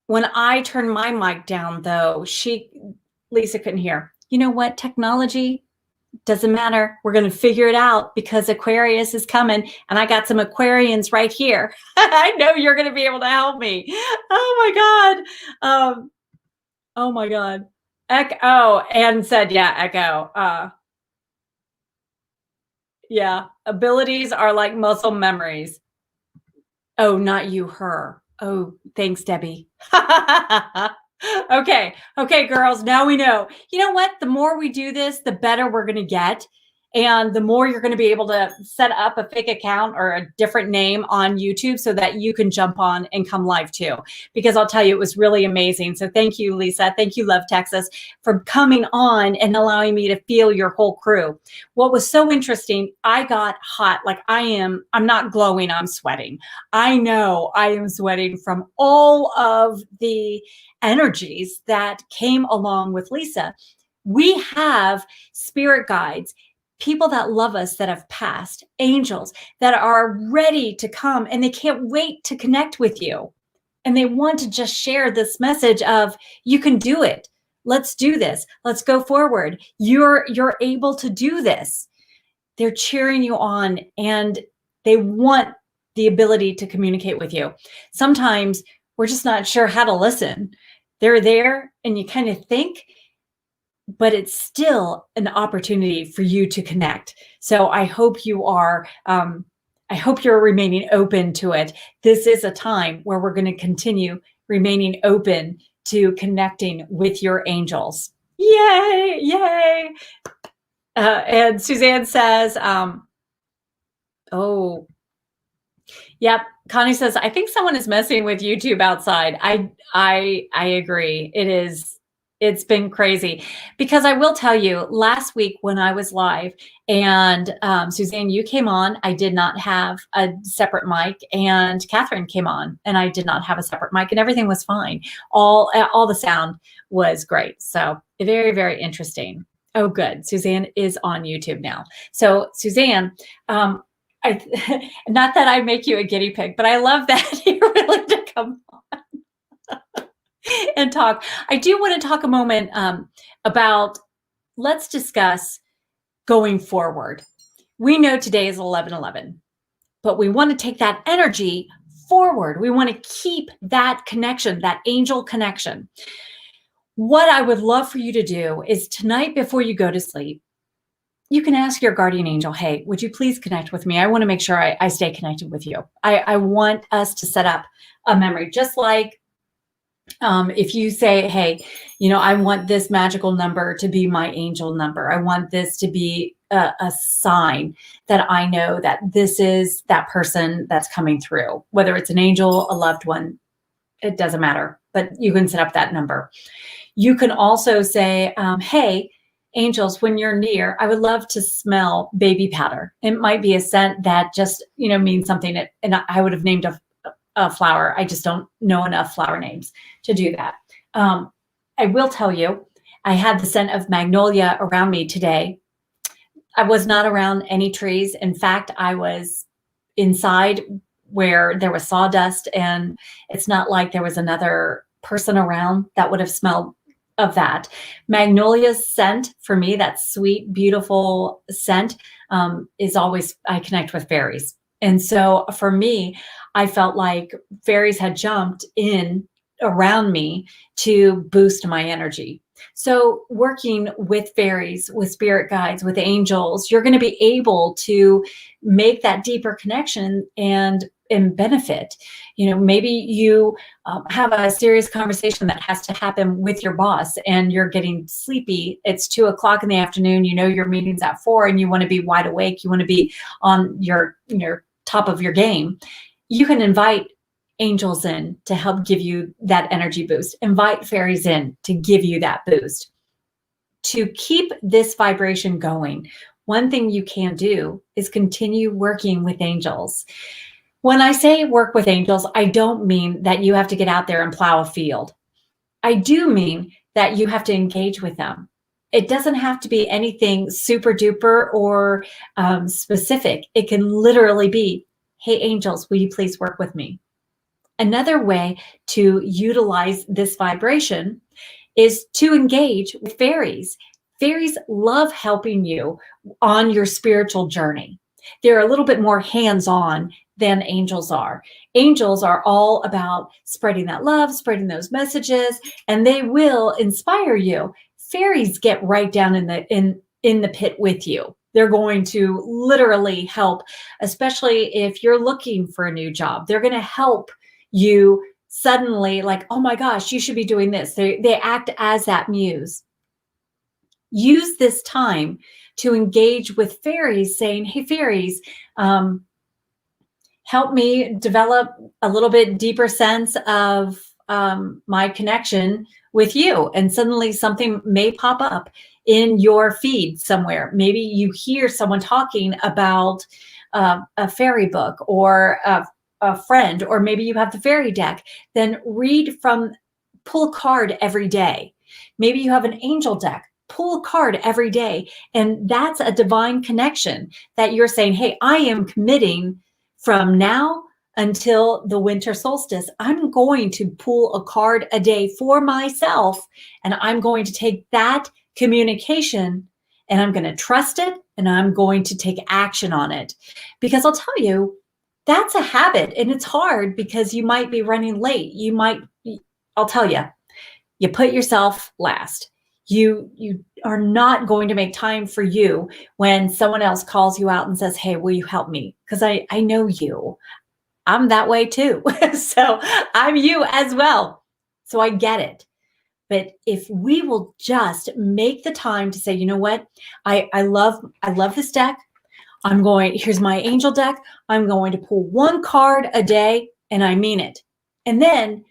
When I turned my mic down, though, Lisa couldn't hear. you know what? Technology doesn't matter. We're going to figure it out because Aquarius is coming, and I got some Aquarians right here. I know you're going to be able to help me. Oh my God. Oh my God. Echo. Anne said, yeah, Echo. Yeah. Abilities are like muscle memories. Oh, not you, her. Oh, thanks, Debbie. Okay. Okay, girls, now we know. You know what? The more we do this, the better we're going to get. And the more you're going to be able to set up a fake account or a different name on YouTube so that you can jump on and come live too. Because I'll tell you, it was really amazing. So thank you, Lisa. Thank you, Love Texas, for coming on and allowing me to feel your whole crew. What was so interesting, I got hot. Like I'm not glowing, I'm sweating. I know I am sweating from all of the energies that came along with Lisa. We have spirit guides, people that love us that have passed, angels that are ready to come, and they can't wait to connect with you. And they want to just share this message of, you can do it. Let's do this. Let's go forward. You're able to do this. They're cheering you on, and they want the ability to communicate with you. Sometimes we're just not sure how to listen. They're there and you kind of think, but it's still an opportunity for you to connect. So I hope you are, I hope you're remaining open to it. This is a time where we're going to continue remaining open to connecting with your angels. Yay, yay. And Suzanne says, oh, yep. Connie says, I think someone is messing with YouTube outside. I agree. It's been crazy, because I will tell you, last week when I was live and Suzanne, you came on, I did not have a separate mic, and Catherine came on and I did not have a separate mic, and everything was fine. All the sound was great. So very, very interesting. Oh, good. Suzanne is on YouTube now. So Suzanne, not that I make you a guinea pig, but I love that you're willing to come and talk. I do want to talk a moment about, let's discuss going forward. We know today is 11/11, but we want to take that energy forward. We want to keep that connection, that angel connection. What I would love for you to do is tonight, before you go to sleep, you can ask your guardian angel, hey, would you please connect with me? I want to make sure I stay connected with you. I want us to set up a memory, just like if you say, hey, I want this magical number to be my angel number. I want this to be a sign that I know that this is that person that's coming through, whether it's an angel, a loved one, it doesn't matter, but you can set up that number. You can also say, hey, angels, when you're near, I would love to smell baby powder. It might be a scent that just, means something. And I would have named a flower. I just don't know enough flower names to do that. I will tell you, I had the scent of magnolia around me today. I was not around any trees. In fact, I was inside where there was sawdust, and it's not like there was another person around that would have smelled of that. Magnolia's scent, for me, that sweet, beautiful scent, is always, I connect with fairies. And so for me, I felt like fairies had jumped in around me to boost my energy. So working with fairies, with spirit guides, with angels, you're going to be able to make that deeper connection and benefit. Maybe you have a serious conversation that has to happen with your boss and you're getting sleepy. It's 2:00 in the afternoon. Your meeting's at 4 and you want to be wide awake. You want to be on your top of your game. You can invite angels in to help give you that energy boost. Invite fairies in to give you that boost. To keep this vibration going, one thing you can do is continue working with angels. When I say work with angels, I don't mean that you have to get out there and plow a field. I do mean that you have to engage with them. It doesn't have to be anything super duper or specific. It can literally be, hey, angels, will you please work with me? Another way to utilize this vibration is to engage with fairies. Fairies love helping you on your spiritual journey. They're a little bit more hands-on than angels are. Angels are all about spreading that love, spreading those messages, and they will inspire you. Fairies get right down in the pit with you. They're going to literally help, especially if you're looking for a new job. They're going to help you suddenly, like, oh my gosh, you should be doing this. They act as that muse. Use this time to engage with fairies, saying, hey, fairies, help me develop a little bit deeper sense of my connection with you. And suddenly something may pop up in your feed somewhere. Maybe you hear someone talking about a fairy book or a friend, or maybe you have the fairy deck. Then pull a card every day. Maybe you have an angel deck. Pull a card every day. And that's a divine connection that you're saying, hey, I am committing from now until the winter solstice. I'm going to pull a card a day for myself, and I'm going to take that communication and I'm going to trust it, and I'm going to take action on it. Because I'll tell you, that's a habit, and it's hard because you might be running late. I'll tell you, you put yourself last. You are not going to make time for you when someone else calls you out and says, hey, will you help me? Because I know you. I'm that way too. So I'm you as well. So I get it. But if we will just make the time to say, you know what? I love this deck. Here's my angel deck. I'm going to pull one card a day, and I mean it. And then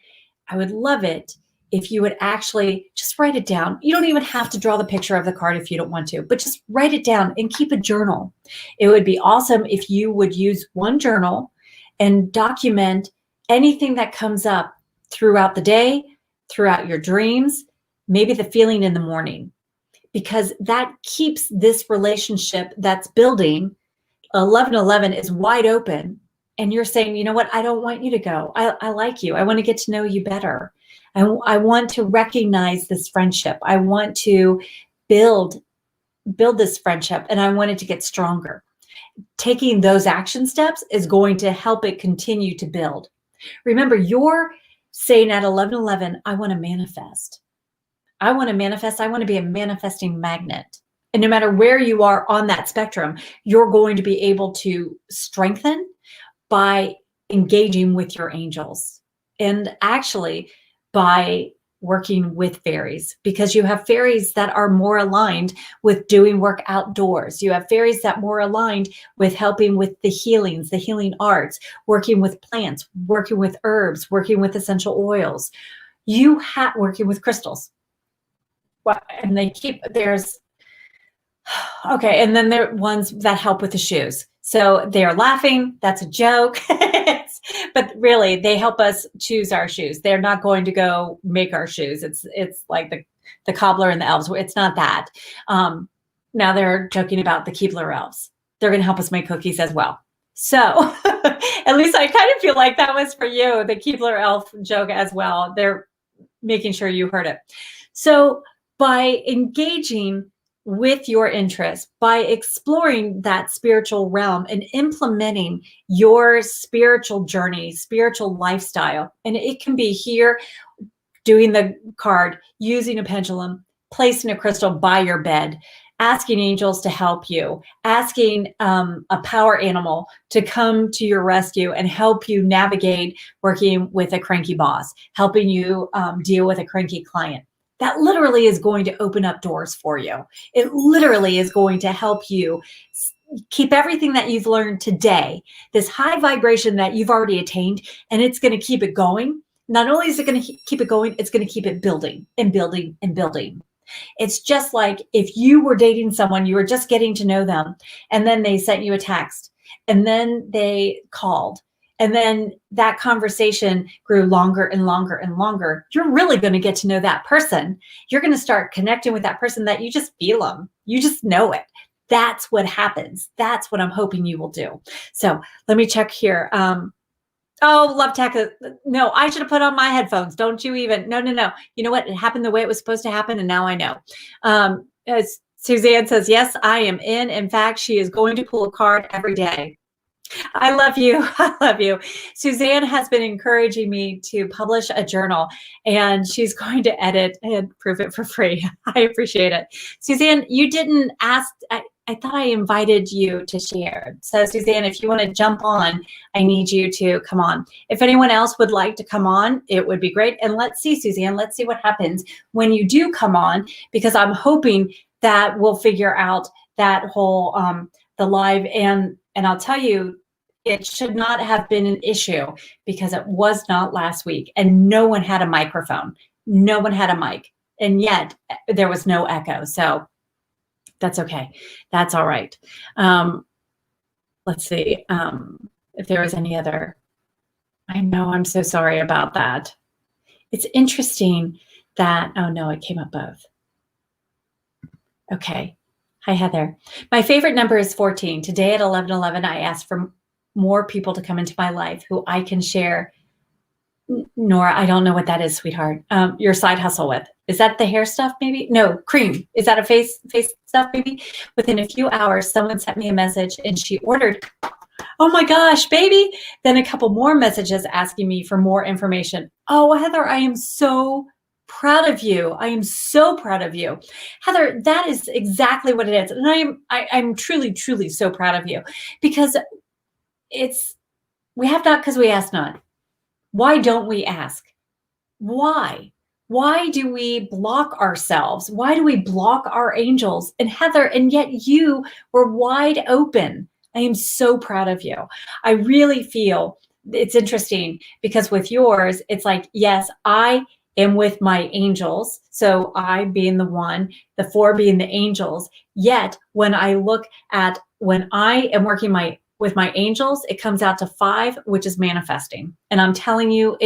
I would love it if you would actually just write it down. You don't even have to draw the picture of the card if you don't want to, but just write it down and keep a journal. It would be awesome if you would use one journal and document anything that comes up throughout the day, throughout your dreams, maybe the feeling in the morning, because that keeps this relationship that's building. 1111 is wide open, and you're saying, you know what? I don't want you to go. I like you. I want to get to know you better. I want to recognize this friendship. I want to build this friendship, and I want it to get stronger. Taking those action steps is going to help it continue to build. Remember, you're saying at 1111, I want to manifest. I want to manifest. I want to be a manifesting magnet. And no matter where you are on that spectrum, you're going to be able to strengthen by engaging with your angels, and actually by working with fairies, because you have fairies that are more aligned with doing work outdoors. You have fairies that are more aligned with helping with the healings, the healing arts, working with plants, working with herbs, working with essential oils. You have working with crystals. And okay, and then there are ones that help with the shoes. So they're laughing. That's a joke. But really, they help us choose our shoes. They're not going to go make our shoes. It's like the cobbler and the elves. It's not that. Now they're joking about the Keebler elves. They're going to help us make cookies as well. So at least I kind of feel like that was for you, the Keebler elf joke as well. They're making sure you heard it. So by engaging with your interest, by exploring that spiritual realm and implementing your spiritual journey, spiritual lifestyle. And it can be here doing the card, using a pendulum, placing a crystal by your bed, asking angels to help you, asking a power animal to come to your rescue and help you navigate working with a cranky boss, helping you deal with a cranky client. That literally is going to open up doors for you. It literally is going to help you keep everything that you've learned today, this high vibration that you've already attained, and it's going to keep it going. Not only is it going to keep it going, it's going to keep it building and building and building. It's just like if you were dating someone, you were just getting to know them, and then they sent you a text, and then they called, and then that conversation grew longer and longer and longer. You're really going to get to know that person. You're going to start connecting with that person that you just feel them. You just know it. That's what happens. That's what I'm hoping you will do. So let me check here. Oh, Love Tech. No, I should have put on my headphones. Don't you even. No. You know what? It happened the way it was supposed to happen, and now I know. Suzanne says, yes, I am in. In fact, she is going to pull a card every day. I love you. I love you. Suzanne has been encouraging me to publish a journal, and she's going to edit and prove it for free. I appreciate it. Suzanne, you didn't ask. I thought I invited you to share. So Suzanne, if you want to jump on, I need you to come on. If anyone else would like to come on, it would be great. And let's see, Suzanne, let's see what happens when you do come on, because I'm hoping that we'll figure out that whole the live, and I'll tell you, it should not have been an issue because it was not last week, and no one had a microphone. No one had a mic, and yet there was no echo. So that's okay. That's all right. Let's see if there was any other. I know, I'm so sorry about that. It's interesting that, oh no, it came up both. Okay. Hi, Heather. My favorite number is 14. Today at 11:11, I asked for more people to come into my life who I can share. Nora, I don't know what that is, sweetheart. Your side hustle with. Is that the hair stuff maybe? No, cream. Is that a face stuff maybe? Within a few hours, someone sent me a message and she ordered, oh my gosh, baby. Then a couple more messages asking me for more information. Oh, Heather, I am so proud of you. I am so proud of you. Heather, that is exactly what it is. And I'm truly, truly so proud of you, because we have not because we ask not. Why don't we ask? Why? Why do we block ourselves? Why do we block our angels? And Heather, and yet you were wide open. I am so proud of you. I really feel it's interesting because with yours, it's like, yes, I am with my angels. So I being the one, the 4 being the angels. Yet when I look at when I am working with my angels, it comes out to 5, which is manifesting. And I'm telling you,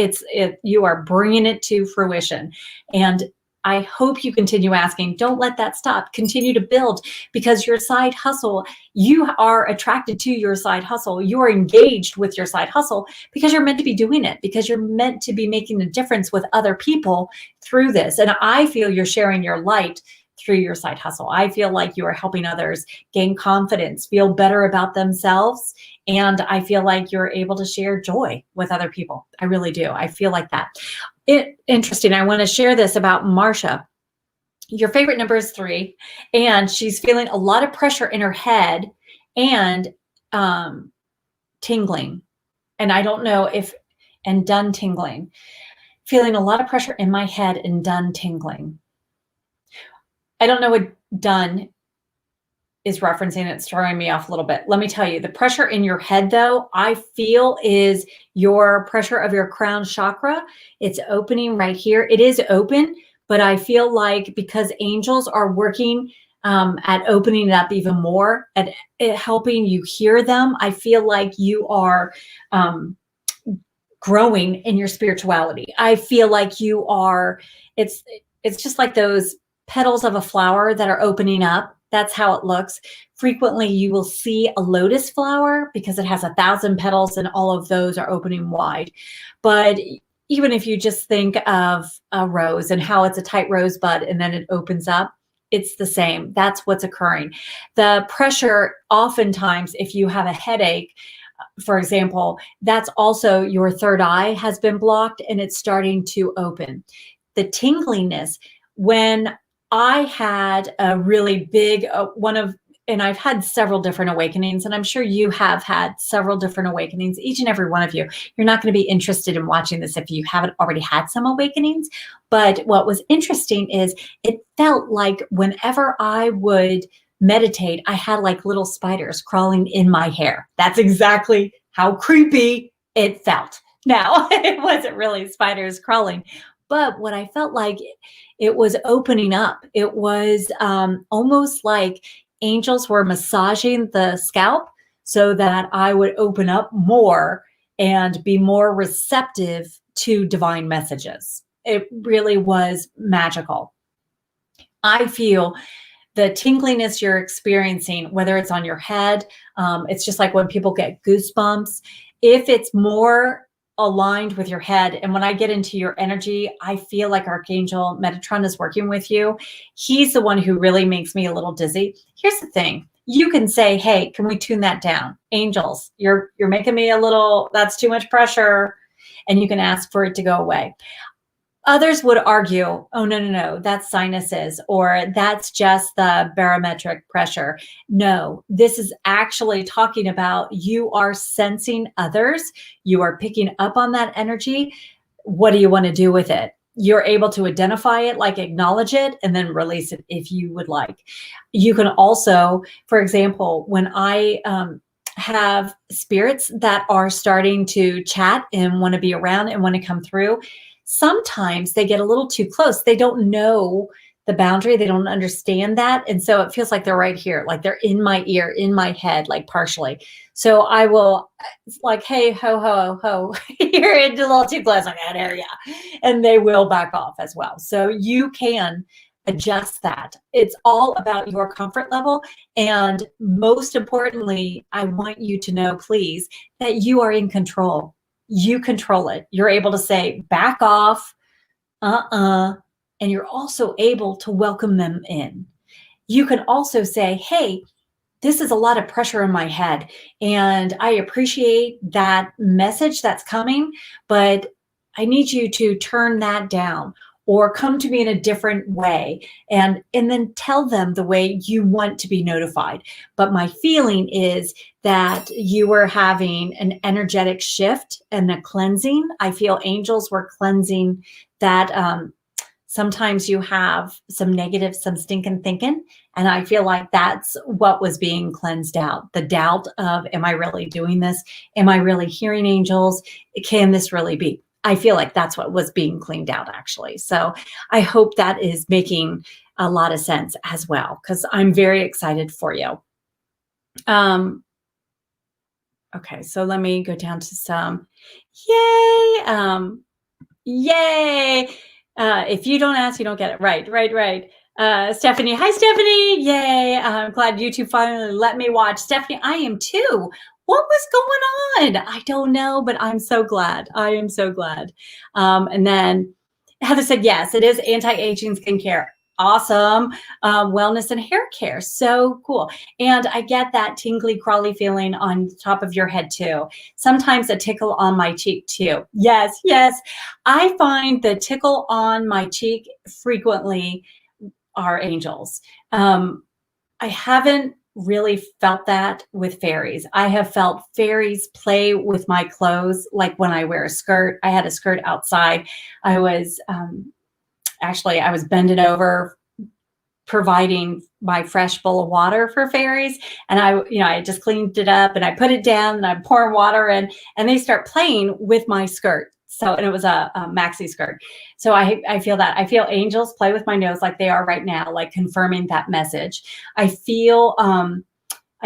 you are bringing it to fruition. And I hope you continue asking. Don't let that stop. Continue to build, because your side hustle, you are attracted to your side hustle. You are engaged with your side hustle because you're meant to be doing it, because you're meant to be making a difference with other people through this. And I feel you're sharing your light through your side hustle. I feel like you are helping others gain confidence, feel better about themselves. And I feel like you're able to share joy with other people. I really do. I feel like that. Interesting. I want to share this about Marsha. Your favorite number is 3, and she's feeling a lot of pressure in her head and tingling. And I don't know and done tingling. Feeling a lot of pressure in my head and done tingling. I don't know what done is referencing. It's throwing me off a little bit. Let me tell you, the pressure in your head, though, I feel is your pressure of your crown chakra. It's opening right here. It is open, but I feel like because angels are working at opening it up even more, at helping you hear them, I feel like you are growing in your spirituality. I feel like you are, it's just like those petals of a flower that are opening up. That's how it looks. Frequently, you will see a lotus flower because it has 1,000 petals and all of those are opening wide. But even if you just think of a rose and how it's a tight rosebud and then it opens up, it's the same. That's what's occurring. The pressure, oftentimes, if you have a headache, for example, that's also your third eye has been blocked and it's starting to open. The tingliness, when I had a really big and I've had several different awakenings, and I'm sure you have had several different awakenings, each and every one of you. You're not going to be interested in watching this if you haven't already had some awakenings. But what was interesting is it felt like whenever I would meditate, I had like little spiders crawling in my hair. That's exactly how creepy it felt. Now, it wasn't really spiders crawling, but what I felt like, it was opening up. It was almost like angels were massaging the scalp so that I would open up more and be more receptive to divine messages. It really was magical. I feel the tingliness you're experiencing, whether it's on your head, it's just like when people get goosebumps. If it's more aligned with your head. And when I get into your energy, I feel like Archangel Metatron is working with you. He's the one who really makes me a little dizzy. Here's the thing. You can say, hey, can we tune that down? Angels, you're making me a little, that's too much pressure. And you can ask for it to go away. Others would argue, oh, no, that's sinuses, or that's just the barometric pressure. No, this is actually talking about you are sensing others. You are picking up on that energy. What do you want to do with it? You're able to identify it, like acknowledge it, and then release it if you would like. You can also, for example, when I have spirits that are starting to chat and want to be around and want to come through, sometimes they get a little too close. They don't know the boundary. They don't understand that. And so it feels like they're right here, like they're in my ear, in my head, like partially. So I will, it's like, hey, ho, ho, ho, you're a little too close on that area. And they will back off as well. So you can adjust that. It's all about your comfort level. And most importantly, I want you to know, please, that you are in control. You control it. You're able to say, back off, and you're also able to welcome them in. You can also say, hey, this is a lot of pressure in my head, and I appreciate that message that's coming, but I need you to turn that down or come to me in a different way, and then tell them the way you want to be notified. But my feeling is that you were having an energetic shift and a cleansing. I feel angels were cleansing that. Sometimes you have some negative, some stinking thinking. And I feel like that's what was being cleansed out. The doubt of, am I really doing this? Am I really hearing angels? Can this really be? I feel like that's what was being cleaned out, actually. So I hope that is making a lot of sense as well, because I'm very excited for you. Okay, so let me go down to some. Yay! Yay! If you don't ask, you don't get it. Right. Stephanie. Hi, Stephanie. Yay. I'm glad YouTube finally let me watch. Stephanie, I am too. What was going on? I don't know, but I'm so glad. I am so glad. And then Heather said, yes, it is anti-aging skincare. Awesome. Wellness and hair care. So cool. And I get that tingly, crawly feeling on top of your head too. Sometimes a tickle on my cheek too. Yes. I find the tickle on my cheek frequently are angels. I haven't really felt that with fairies. I have felt fairies play with my clothes, like when I wear a skirt. I had a skirt outside. I was I was bending over providing my fresh bowl of water for fairies. And I just cleaned it up and I put it down and I'm pouring water in and they start playing with my skirt. So, and it was a maxi skirt. So I feel that. I feel angels play with my nose like they are right now, like confirming that message. I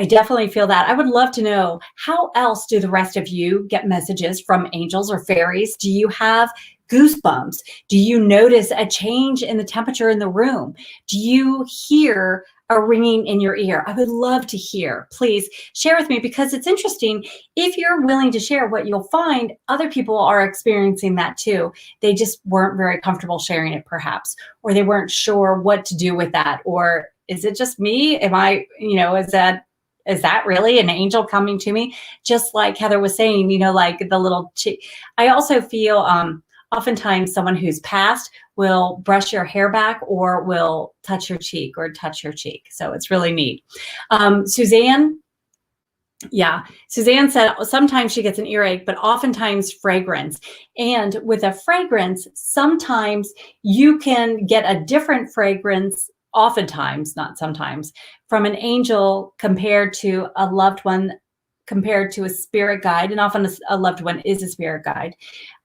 definitely feel that. I would love to know, how else do the rest of you get messages from angels or fairies? Do you have goosebumps? Do you notice a change in the temperature in the room? Do you hear a ringing in your ear? I would love to hear. Please share with me, because it's interesting. If you're willing to share, what you'll find, other people are experiencing that too. They just weren't very comfortable sharing it perhaps, or they weren't sure what to do with that. Or is it just me? Am I, is that really an angel coming to me? Just like Heather was saying, like the little cheek. I also feel oftentimes someone who's passed will brush your hair back or will touch your cheek. So it's really neat. Suzanne said sometimes she gets an earache, but oftentimes fragrance. And with a fragrance, sometimes you can get a different fragrance, oftentimes, not sometimes, from an angel compared to a loved one, compared to a spirit guide. And often a loved one is a spirit guide,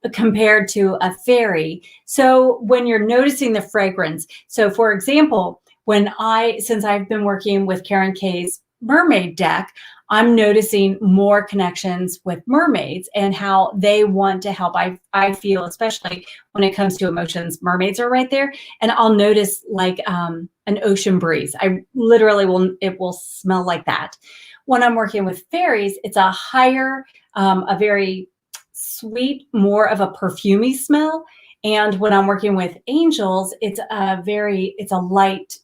but compared to a fairy. So when you're noticing the fragrance, so for example, since I've been working with Karen Kay's mermaid deck, I'm noticing more connections with mermaids and how they want to help. I feel, especially when it comes to emotions, mermaids are right there. And I'll notice like an ocean breeze. I literally it will smell like that. When I'm working with fairies, it's a higher, a very sweet, more of a perfumey smell. And when I'm working with angels, it's a light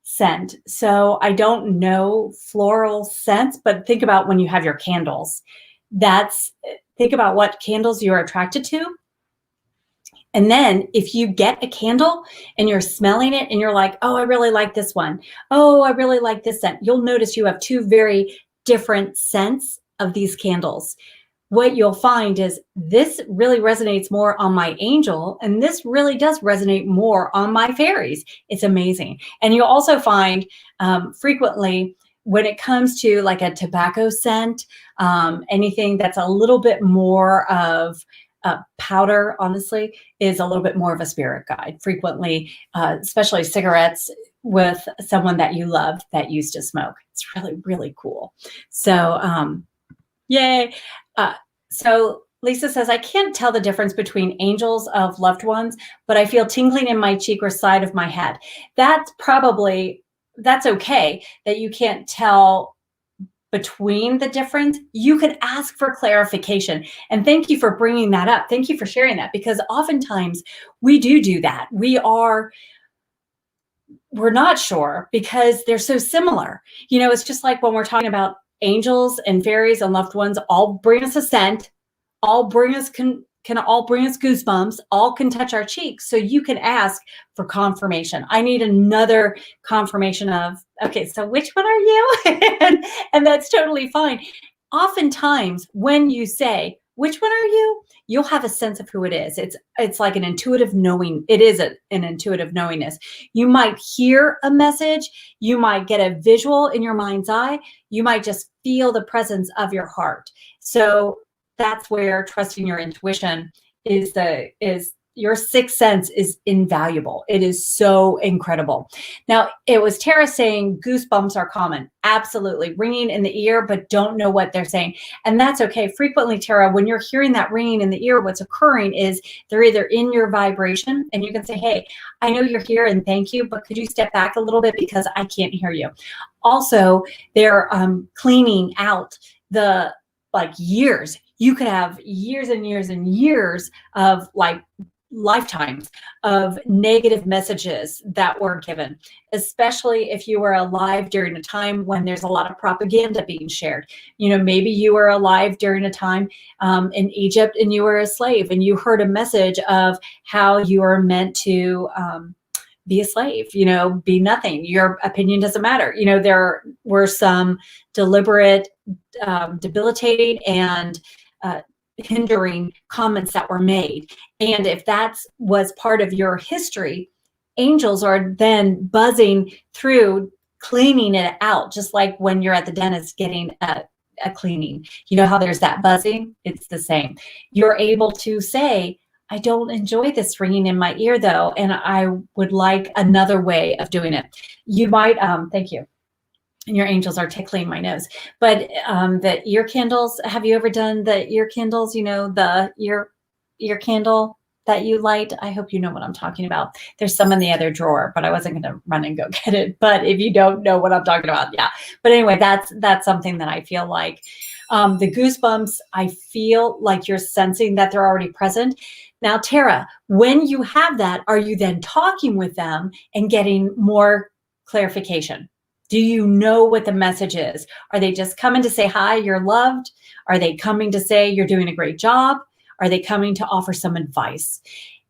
scent. So I don't know floral scents, but think about when you have your candles. Think about what candles you're attracted to. And then if you get a candle and you're smelling it and you're like, oh, I really like this one. Oh, I really like this scent. You'll notice you have two very different scents of these candles. What you'll find is this really resonates more on my angel, and this really does resonate more on my fairies. It's amazing. And you'll also find frequently when it comes to like a tobacco scent, anything that's a little bit more of powder, honestly, is a little bit more of a spirit guide. Frequently, especially cigarettes with someone that you love that used to smoke. It's really, really cool. So, yay. So Lisa says, I can't tell the difference between angels of loved ones, but I feel tingling in my cheek or side of my head. That's okay that you can't tell between the difference. You can ask for clarification. And thank you for bringing that up. Thank you for sharing that, because oftentimes we do that. We're not sure because they're so similar. It's just like when we're talking about angels and fairies and loved ones, all bring us a scent, all bring us can all bring us goosebumps, all can touch our cheeks. So you can ask for confirmation. I need another confirmation of, okay, so which one are you? and that's totally fine. Oftentimes when you say, which one are you? You'll have a sense of who it is. It's like an intuitive knowing. It is an intuitive knowingness. You might hear a message. You might get a visual in your mind's eye. You might just feel the presence of your heart. So that's where trusting your intuition is your sixth sense is invaluable. It is so incredible. Now, it was Tara saying goosebumps are common. Absolutely. Ringing in the ear, but don't know what they're saying. And that's okay. Frequently, Tara, when you're hearing that ringing in the ear, what's occurring is they're either in your vibration and you can say, hey, I know you're here and thank you, but could you step back a little bit because I can't hear you. Also, they're cleaning out the years. You could have years and years and years of lifetimes of negative messages that were given, especially if you were alive during a time when there's a lot of propaganda being shared. Maybe you were alive during a time in Egypt and you were a slave and you heard a message of how you are meant to be a slave, be nothing. Your opinion doesn't matter. There were some deliberate, debilitating and hindering comments that were made. And if that was part of your history, angels are then buzzing through, cleaning it out, just like when you're at the dentist getting a cleaning. You know how there's that buzzing? It's the same. You're able to say, I don't enjoy this ringing in my ear though, and I would like another way of doing it. You might, thank you. And your angels are tickling my nose. But the ear candles, have you ever done the ear candles? The ear candle that you light? I hope you know what I'm talking about. There's some in the other drawer, but I wasn't going to run and go get it. But if you don't know what I'm talking about, yeah. But anyway, that's something that I feel like the goosebumps, I feel like you're sensing that they're already present. Now, Tara, when you have that, are you then talking with them and getting more clarification? Do you know what the message is? Are they just coming to say, hi, you're loved? Are they coming to say you're doing a great job? Are they coming to offer some advice?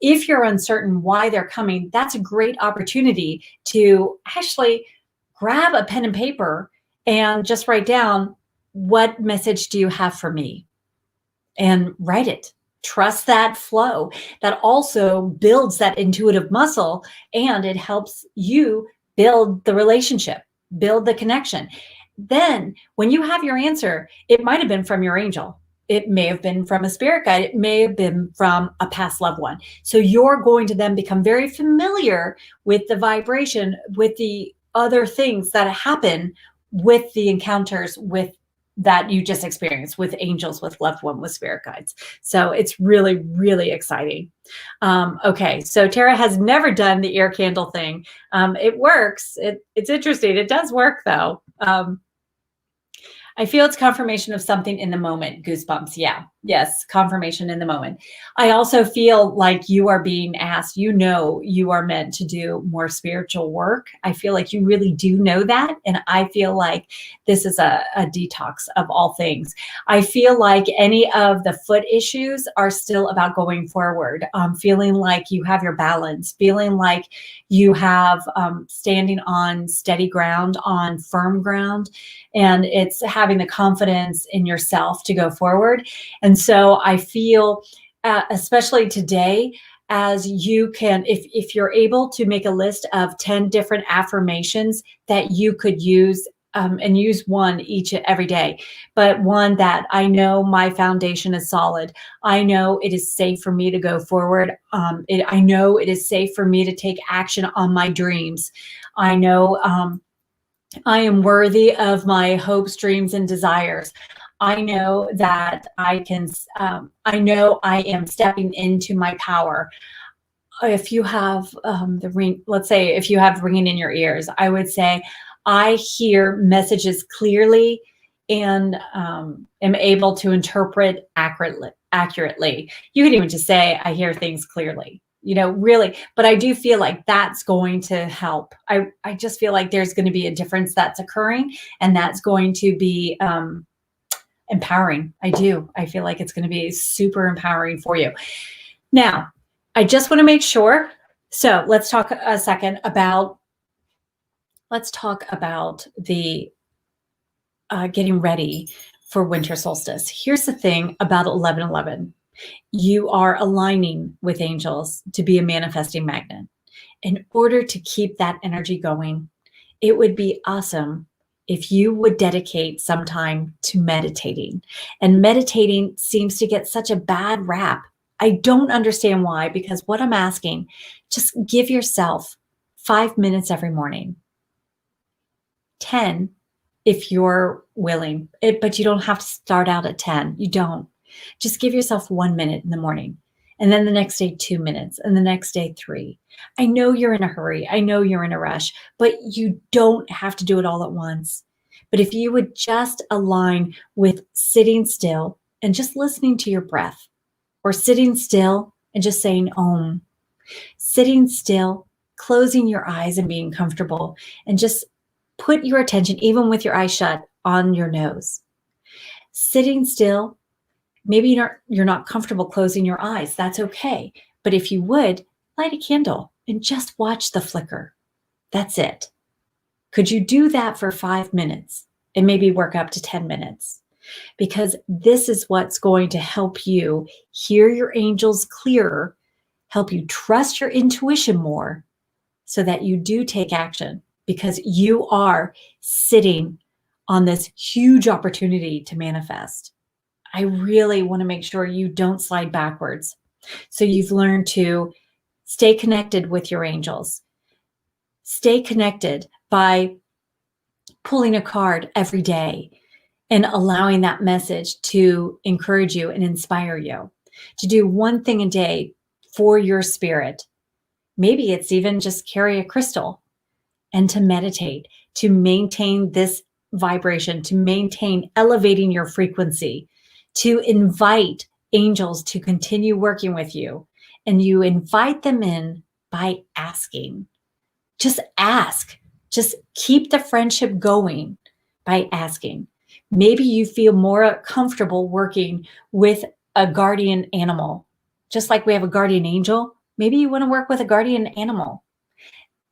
If you're uncertain why they're coming, that's a great opportunity to actually grab a pen and paper and just write down, what message do you have for me? And write it. Trust that flow. That also builds that intuitive muscle, and it helps you build the relationship, build the connection. Then when you have your answer, it might have been from your angel. It may have been from a spirit guide. It may have been from a past loved one. So you're going to then become very familiar with the vibration, with the other things that happen with the encounters with that you just experienced with angels, with loved one, with spirit guides. So it's really, really exciting. Okay, so Tara has never done the ear candle thing. It works. It's interesting. It does work though. I feel it's confirmation of something in the moment. Goosebumps. Yeah, Yes, confirmation in the moment. I also feel like you are being asked, you are meant to do more spiritual work. I feel like you really do know that. And I feel like this is a detox of all things. I feel like any of the foot issues are still about going forward, feeling like you have your balance, feeling like you have standing on steady ground, on firm ground. And it's having the confidence in yourself to go forward. And so I feel, especially today, as you can, if you're able to make a list of 10 different affirmations that you could use, and use one each every day, but one that I know my foundation is solid. I know it is safe for me to go forward. I know it is safe for me to take action on my dreams. I know I am worthy of my hopes, dreams, and desires. I know that I know I am stepping into my power. If you have the ring, let's say if you have ringing in your ears, I would say, I hear messages clearly and am able to interpret accurately. You could even just say, I hear things clearly, really. But I do feel like that's going to help. I just feel like there's going to be a difference that's occurring, and that's going to be empowering. I do. I feel like it's going to be super empowering for you. Now, I just want to make sure. So let's talk a second about, the getting ready for winter solstice. Here's the thing about 11:11. You are aligning with angels to be a manifesting magnet. In order to keep that energy going, it would be awesome if you would dedicate some time to meditating. And meditating seems to get such a bad rap. I don't understand why, because what I'm asking, just give yourself 5 minutes every morning, 10 if you're willing, but you don't have to start out at 10. You don't. Just give yourself 1 minute in the morning, and then the next day, 2 minutes, and the next day, 3. I know you're in a hurry. I know you're in a rush, but you don't have to do it all at once. But if you would just align with sitting still and just listening to your breath, or sitting still and just saying Om, sitting still, closing your eyes and being comfortable, and just put your attention, even with your eyes shut, on your nose. Sitting still, maybe you're not comfortable closing your eyes. That's okay. But if you would, light a candle and just watch the flicker. That's it. Could you do that for 5 minutes and maybe work up to 10 minutes? Because this is what's going to help you hear your angels clearer, help you trust your intuition more, so that you do take action, because you are sitting on this huge opportunity to manifest. I really want to make sure you don't slide backwards. So you've learned to stay connected with your angels. Stay connected by pulling a card every day and allowing that message to encourage you and inspire you to do one thing a day for your spirit. Maybe it's even just carry a crystal and to meditate, to maintain this vibration, to maintain elevating your frequency, to invite angels to continue working with you. And you invite them in by asking. Just ask. Just keep the friendship going by asking. Maybe you feel more comfortable working with a guardian animal. Just like we have a guardian angel, maybe you want to work with a guardian animal.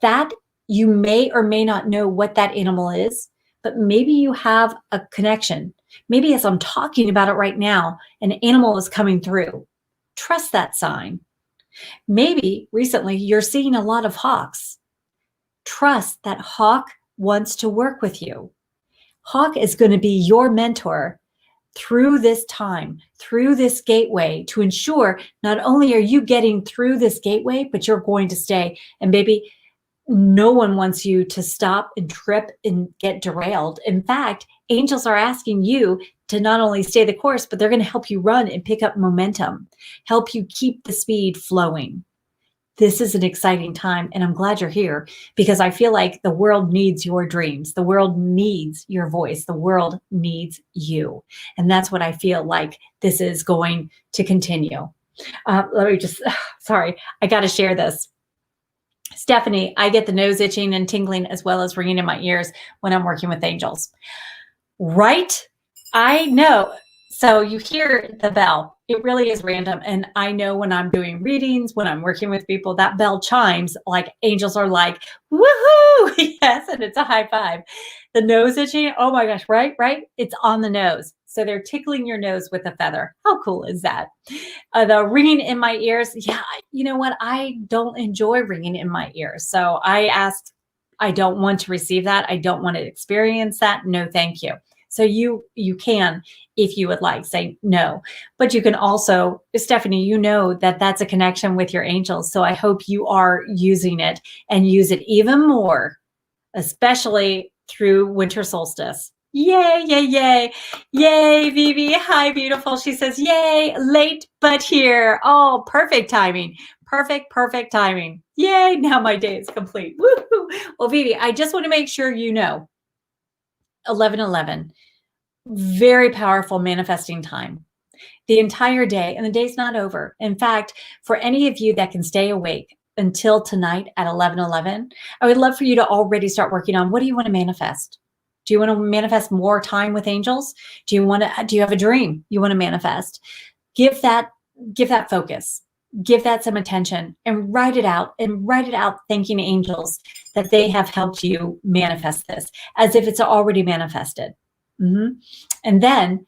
That you may or may not know what that animal is, but maybe you have a connection. Maybe as I'm talking about it right now, an animal is coming through. Trust that sign. Maybe recently you're seeing a lot of hawks. Trust that hawk wants to work with you. Hawk is going to be your mentor through this time, through this gateway, to ensure not only are you getting through this gateway, but you're going to stay. And baby, no one wants you to stop and trip and get derailed. In fact, angels are asking you to not only stay the course, but they're going to help you run and pick up momentum, help you keep the speed flowing. this is an exciting time, and I'm glad you're here because I feel like the world needs your dreams. The world needs your voice. The world needs you. And that's what I feel like this is going to continue. Let me just, sorry, I got to share this. Stephanie, I get the nose itching and tingling as well as ringing in my ears when I'm working with angels. Right? I know. So you hear the bell. It really is random. And I know when I'm doing readings, when I'm working with people, that bell chimes like angels are like, woohoo! Yes, and it's a high five. The nose itching, oh my gosh, right? It's on the nose. So they're tickling your nose with a feather. How cool is that? The ringing in my ears. Yeah, you know what? I don't enjoy ringing in my ears. So I asked, I don't want to receive that. I don't want to experience that. No, thank you. So you can, if you would like, say no. But you can also, Stephanie, you know that that's a connection with your angels. So I hope you are using it and use it even more, especially through winter solstice. Yay, yay, yay. Yay, Vivi. Hi, beautiful. She says, yay, late but here. Oh, perfect timing. Perfect timing. Yay, now my day is complete. Woo-hoo. Well, Vivi, I just want to make sure you know 11:11, very powerful manifesting time. The entire day, and the day's not over. In fact, for any of you that can stay awake until tonight at 11:11, I would love for you to already start working on what do you want to manifest? Do you want to manifest more time with angels? Do you have a dream you want to manifest? Give that focus. Give that some attention and write it out thanking angels that they have helped you manifest this as if it's already manifested. Mm-hmm. And then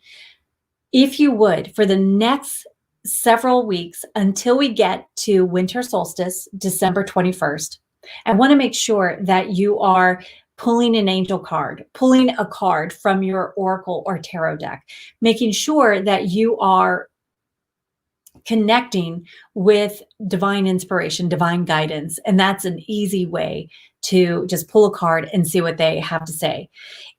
if you would, for the next several weeks until we get to winter solstice, December 21st, I want to make sure that you are pulling an angel card, pulling a card from your oracle or tarot deck, making sure that you are connecting with divine inspiration, divine guidance. And that's an easy way to just pull a card and see what they have to say.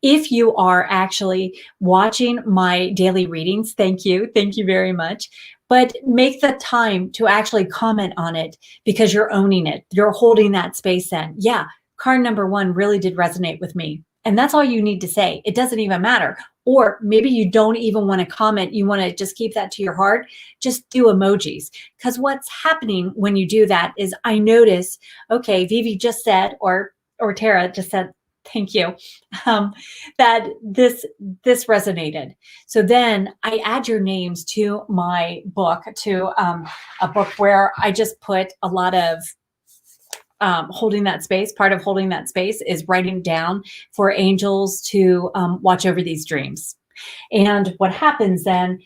If you are actually watching my daily readings, thank you very much. But make the time to actually comment on it because you're owning it. You're holding that space then. Yeah, card number 1 really did resonate with me. And that's all you need to say. It doesn't even matter. Or maybe you don't even want to comment. You want to just keep that to your heart. Just do emojis. Because what's happening when you do that is I notice, okay, Vivi just said, or Tara just said, thank you, that this resonated. So then I add your names to my book, to a book where I just put a lot of holding that space. Part of holding that space is writing down for angels to watch over these dreams. And what happens then,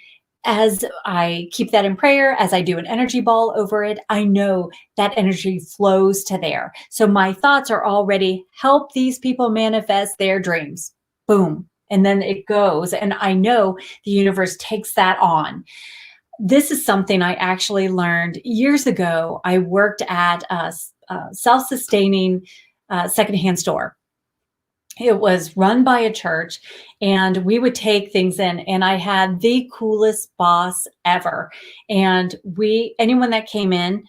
as I keep that in prayer, as I do an energy ball over it, I know that energy flows to there. So my thoughts are already help these people manifest their dreams. Boom. And then it goes. And I know the universe takes that on. This is something I actually learned years ago. I worked at a self-sustaining secondhand store. It was run by a church, and we would take things in, and I had the coolest boss ever. And anyone that came in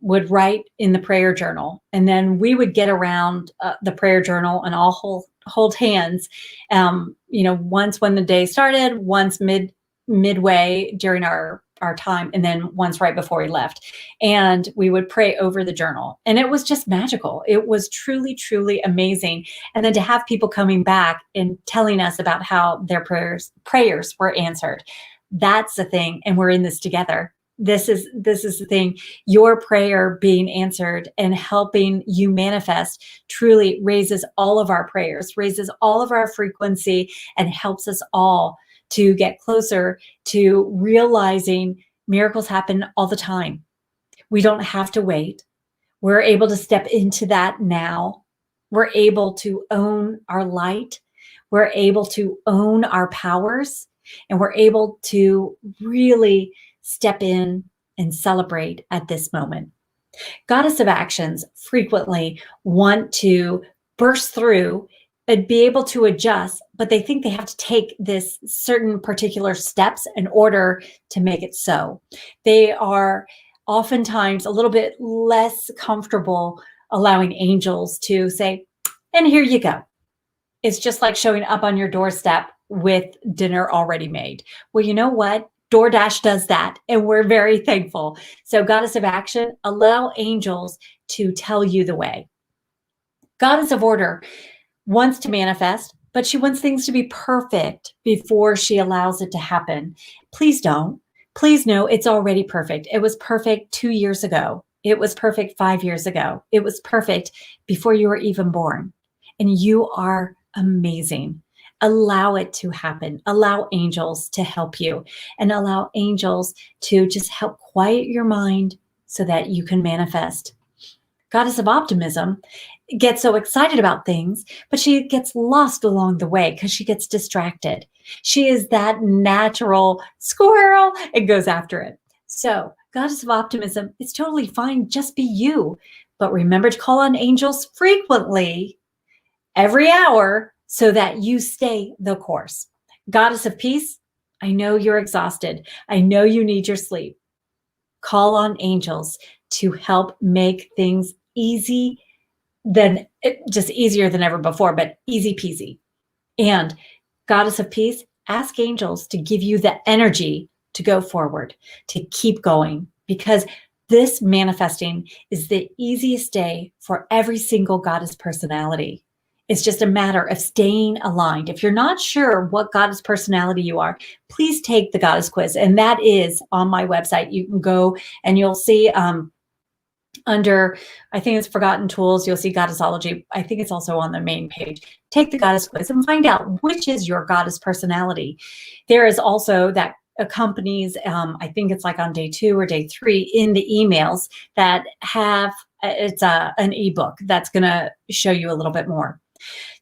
would write in the prayer journal, and then we would get around the prayer journal and all hold hands. Once when the day started, once midway during our time, and then once right before we left, and we would pray over the journal. And it was just magical. It was truly amazing. And then to have people coming back and telling us about how their prayers were answered. That's the thing. And we're in this together. This is the thing. Your prayer being answered and helping you manifest truly raises all of our prayers, raises all of our frequency, and helps us all to get closer to realizing miracles happen all the time. We don't have to wait. We're able to step into that now. We're able to own our light. We're able to own our powers, and we're able to really step in and celebrate at this moment. Goddess of Actions frequently want to burst through and be able to adjust, but they think they have to take this certain particular steps in order to make it so. They are oftentimes a little bit less comfortable allowing angels to say, and here you go. It's just like showing up on your doorstep with dinner already made. Well, you know what? DoorDash does that, and we're very thankful. So, Goddess of Action, allow angels to tell you the way. Goddess of Order wants to manifest, but she wants things to be perfect before she allows it to happen. Please don't. Please know it's already perfect. It was perfect 2 years ago. It was perfect 5 years ago. It was perfect before you were even born. And you are amazing. Allow it to happen. Allow angels to help you and allow angels to just help quiet your mind so that you can manifest. Goddess of Optimism gets so excited about things, but she gets lost along the way because she gets distracted. She is that natural squirrel and goes after it. So, Goddess of Optimism, it's totally fine. Just be you. But remember to call on angels frequently, every hour, so that you stay the course. Goddess of Peace, I know you're exhausted. I know you need your sleep. Call on angels to help make things easy just easier than ever before, but easy peasy. And Goddess of Peace, ask angels to give you the energy to go forward, to keep going, because this manifesting is the easiest day for every single goddess personality. It's just a matter of staying aligned. If you're not sure what goddess personality you are, please take the goddess quiz. And that is on my website. You can go and you'll see under, I think it's Forgotten Tools, you'll see Goddessology. I think it's also on the main page. Take the goddess quiz and find out which is your goddess personality. There is also that accompanies, I think it's like on day 2 or day 3 in the emails that have, it's an ebook that's going to show you a little bit more.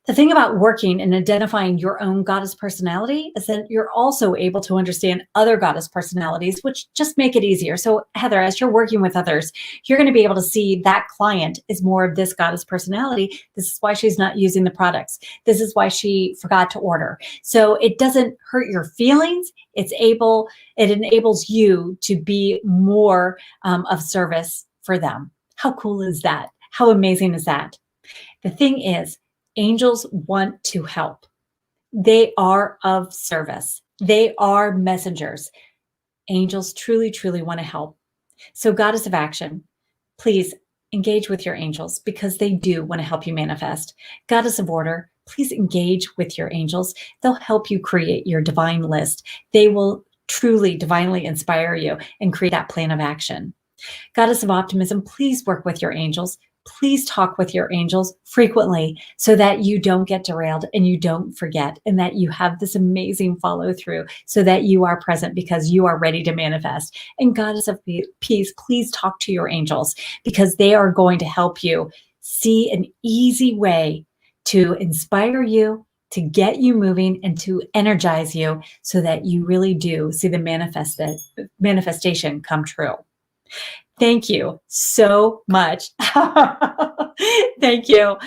The thing about working and identifying your own goddess personality is that you're also able to understand other goddess personalities, which just make it easier. So Heather, as you're working with others, you're going to be able to see that client is more of this goddess personality. This is why she's not using the products. This is why she forgot to order. So it doesn't hurt your feelings. It enables you to be more of service for them. How cool is that? How amazing is that? The thing is, angels want to help. They are of service. They are messengers. Angels truly, truly want to help. So, Goddess of Action, please engage with your angels because they do want to help you manifest. Goddess of Order, please engage with your angels. They'll help you create your divine list. They will truly divinely inspire you and create that plan of action. Goddess of Optimism, please work with your angels. Please talk with your angels frequently so that you don't get derailed and you don't forget and that you have this amazing follow through so that you are present because you are ready to manifest. And Goddess of Peace, please talk to your angels because they are going to help you see an easy way to inspire you, to get you moving and to energize you so that you really do see the manifestation come true. Thank you so much. Thank you.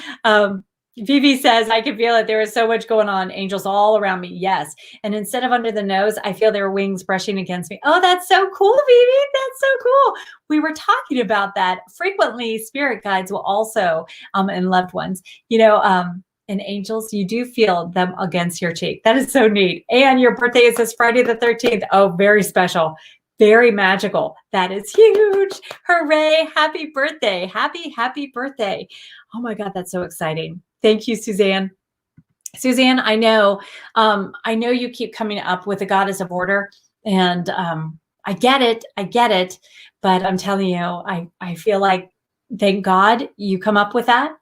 Vivi says, I can feel it. There is so much going on. Angels all around me. Yes. And instead of under the nose, I feel their wings brushing against me. Oh, that's so cool, Vivi. That's so cool. We were talking about that. Frequently, spirit guides will also, and loved ones, and angels, you do feel them against your cheek. That is so neat. And your birthday is this Friday the 13th. Oh, very special. Very magical. That is huge. Hooray. Happy birthday. Happy birthday. Oh my God, that's so exciting. Thank you, Suzanne. Suzanne, I know you keep coming up with a goddess of order and I get it. But I'm telling you, I feel like, thank God you come up with that.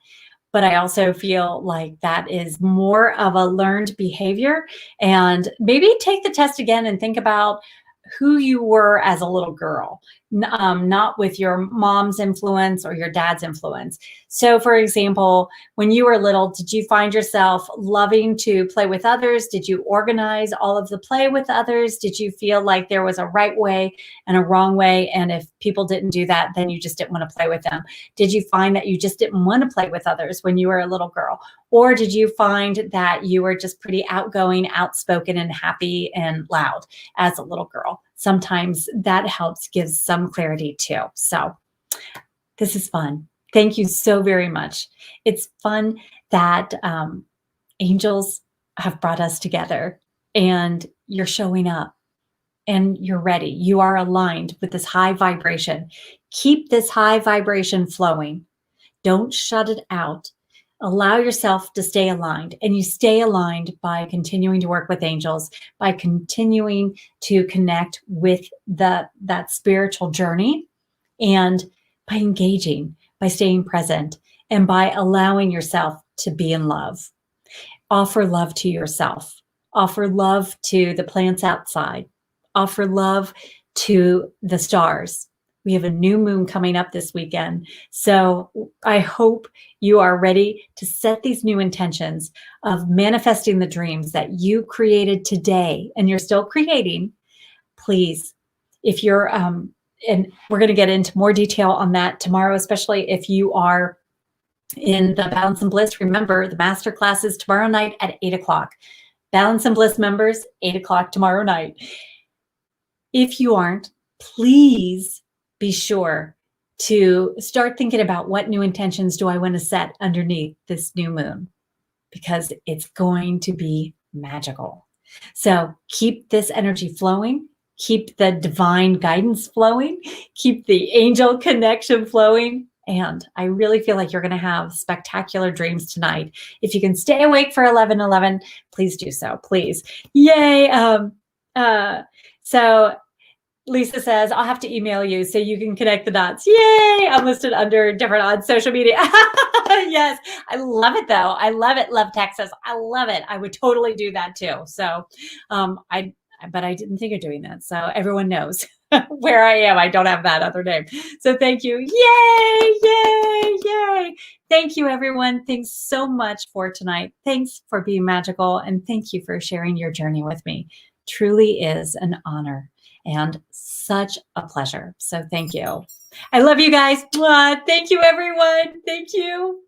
But I also feel like that is more of a learned behavior. And maybe take the test again and think about who you were as a little girl, not with your mom's influence or your dad's influence. So for example, when you were little, did you find yourself loving to play with others? Did you organize all of the play with others? Did you feel like there was a right way and a wrong way? And if people didn't do that, then you just didn't want to play with them. Did you find that you just didn't want to play with others when you were a little girl? Or did you find that you were just pretty outgoing, outspoken, and happy and loud as a little girl? sometimes that helps give some clarity too. So this is fun. Thank you so very much. It's fun that angels have brought us together and you're showing up and you're ready. You are aligned with this high vibration. Keep this high vibration flowing. Don't shut it out. Allow yourself to stay aligned, and you stay aligned by continuing to work with angels, by continuing to connect with that spiritual journey, and by engaging, by staying present, and by allowing yourself to be in love. Offer love to yourself. Offer love to the plants outside. Offer love to the stars. We have a new moon coming up this weekend. So I hope you are ready to set these new intentions of manifesting the dreams that you created today and you're still creating. Please, if you're, and we're going to get into more detail on that tomorrow, especially if you are in the Balance and Bliss. Remember, the masterclass is tomorrow night at 8 o'clock. Balance and Bliss members, 8 o'clock tomorrow night. If you aren't, please be sure to start thinking about what new intentions do I want to set underneath this new moon, because it's going to be magical. So keep this energy flowing, keep the divine guidance flowing, keep the angel connection flowing. And I really feel like you're going to have spectacular dreams tonight. If you can stay awake for 11:11, please do so, please. Yay. So Lisa says, I'll have to email you so you can connect the dots. Yay! I'm listed under different on social media. Yes, I love it though. I love it. Love Texas. I love it. I would totally do that too. So, but I didn't think of doing that. So everyone knows where I am. I don't have that other name. So thank you. Yay! Yay! Yay! Thank you, everyone. Thanks so much for tonight. Thanks for being magical. And thank you for sharing your journey with me. Truly is an honor and such a pleasure. So thank you. I love you guys. Thank you, everyone. Thank you.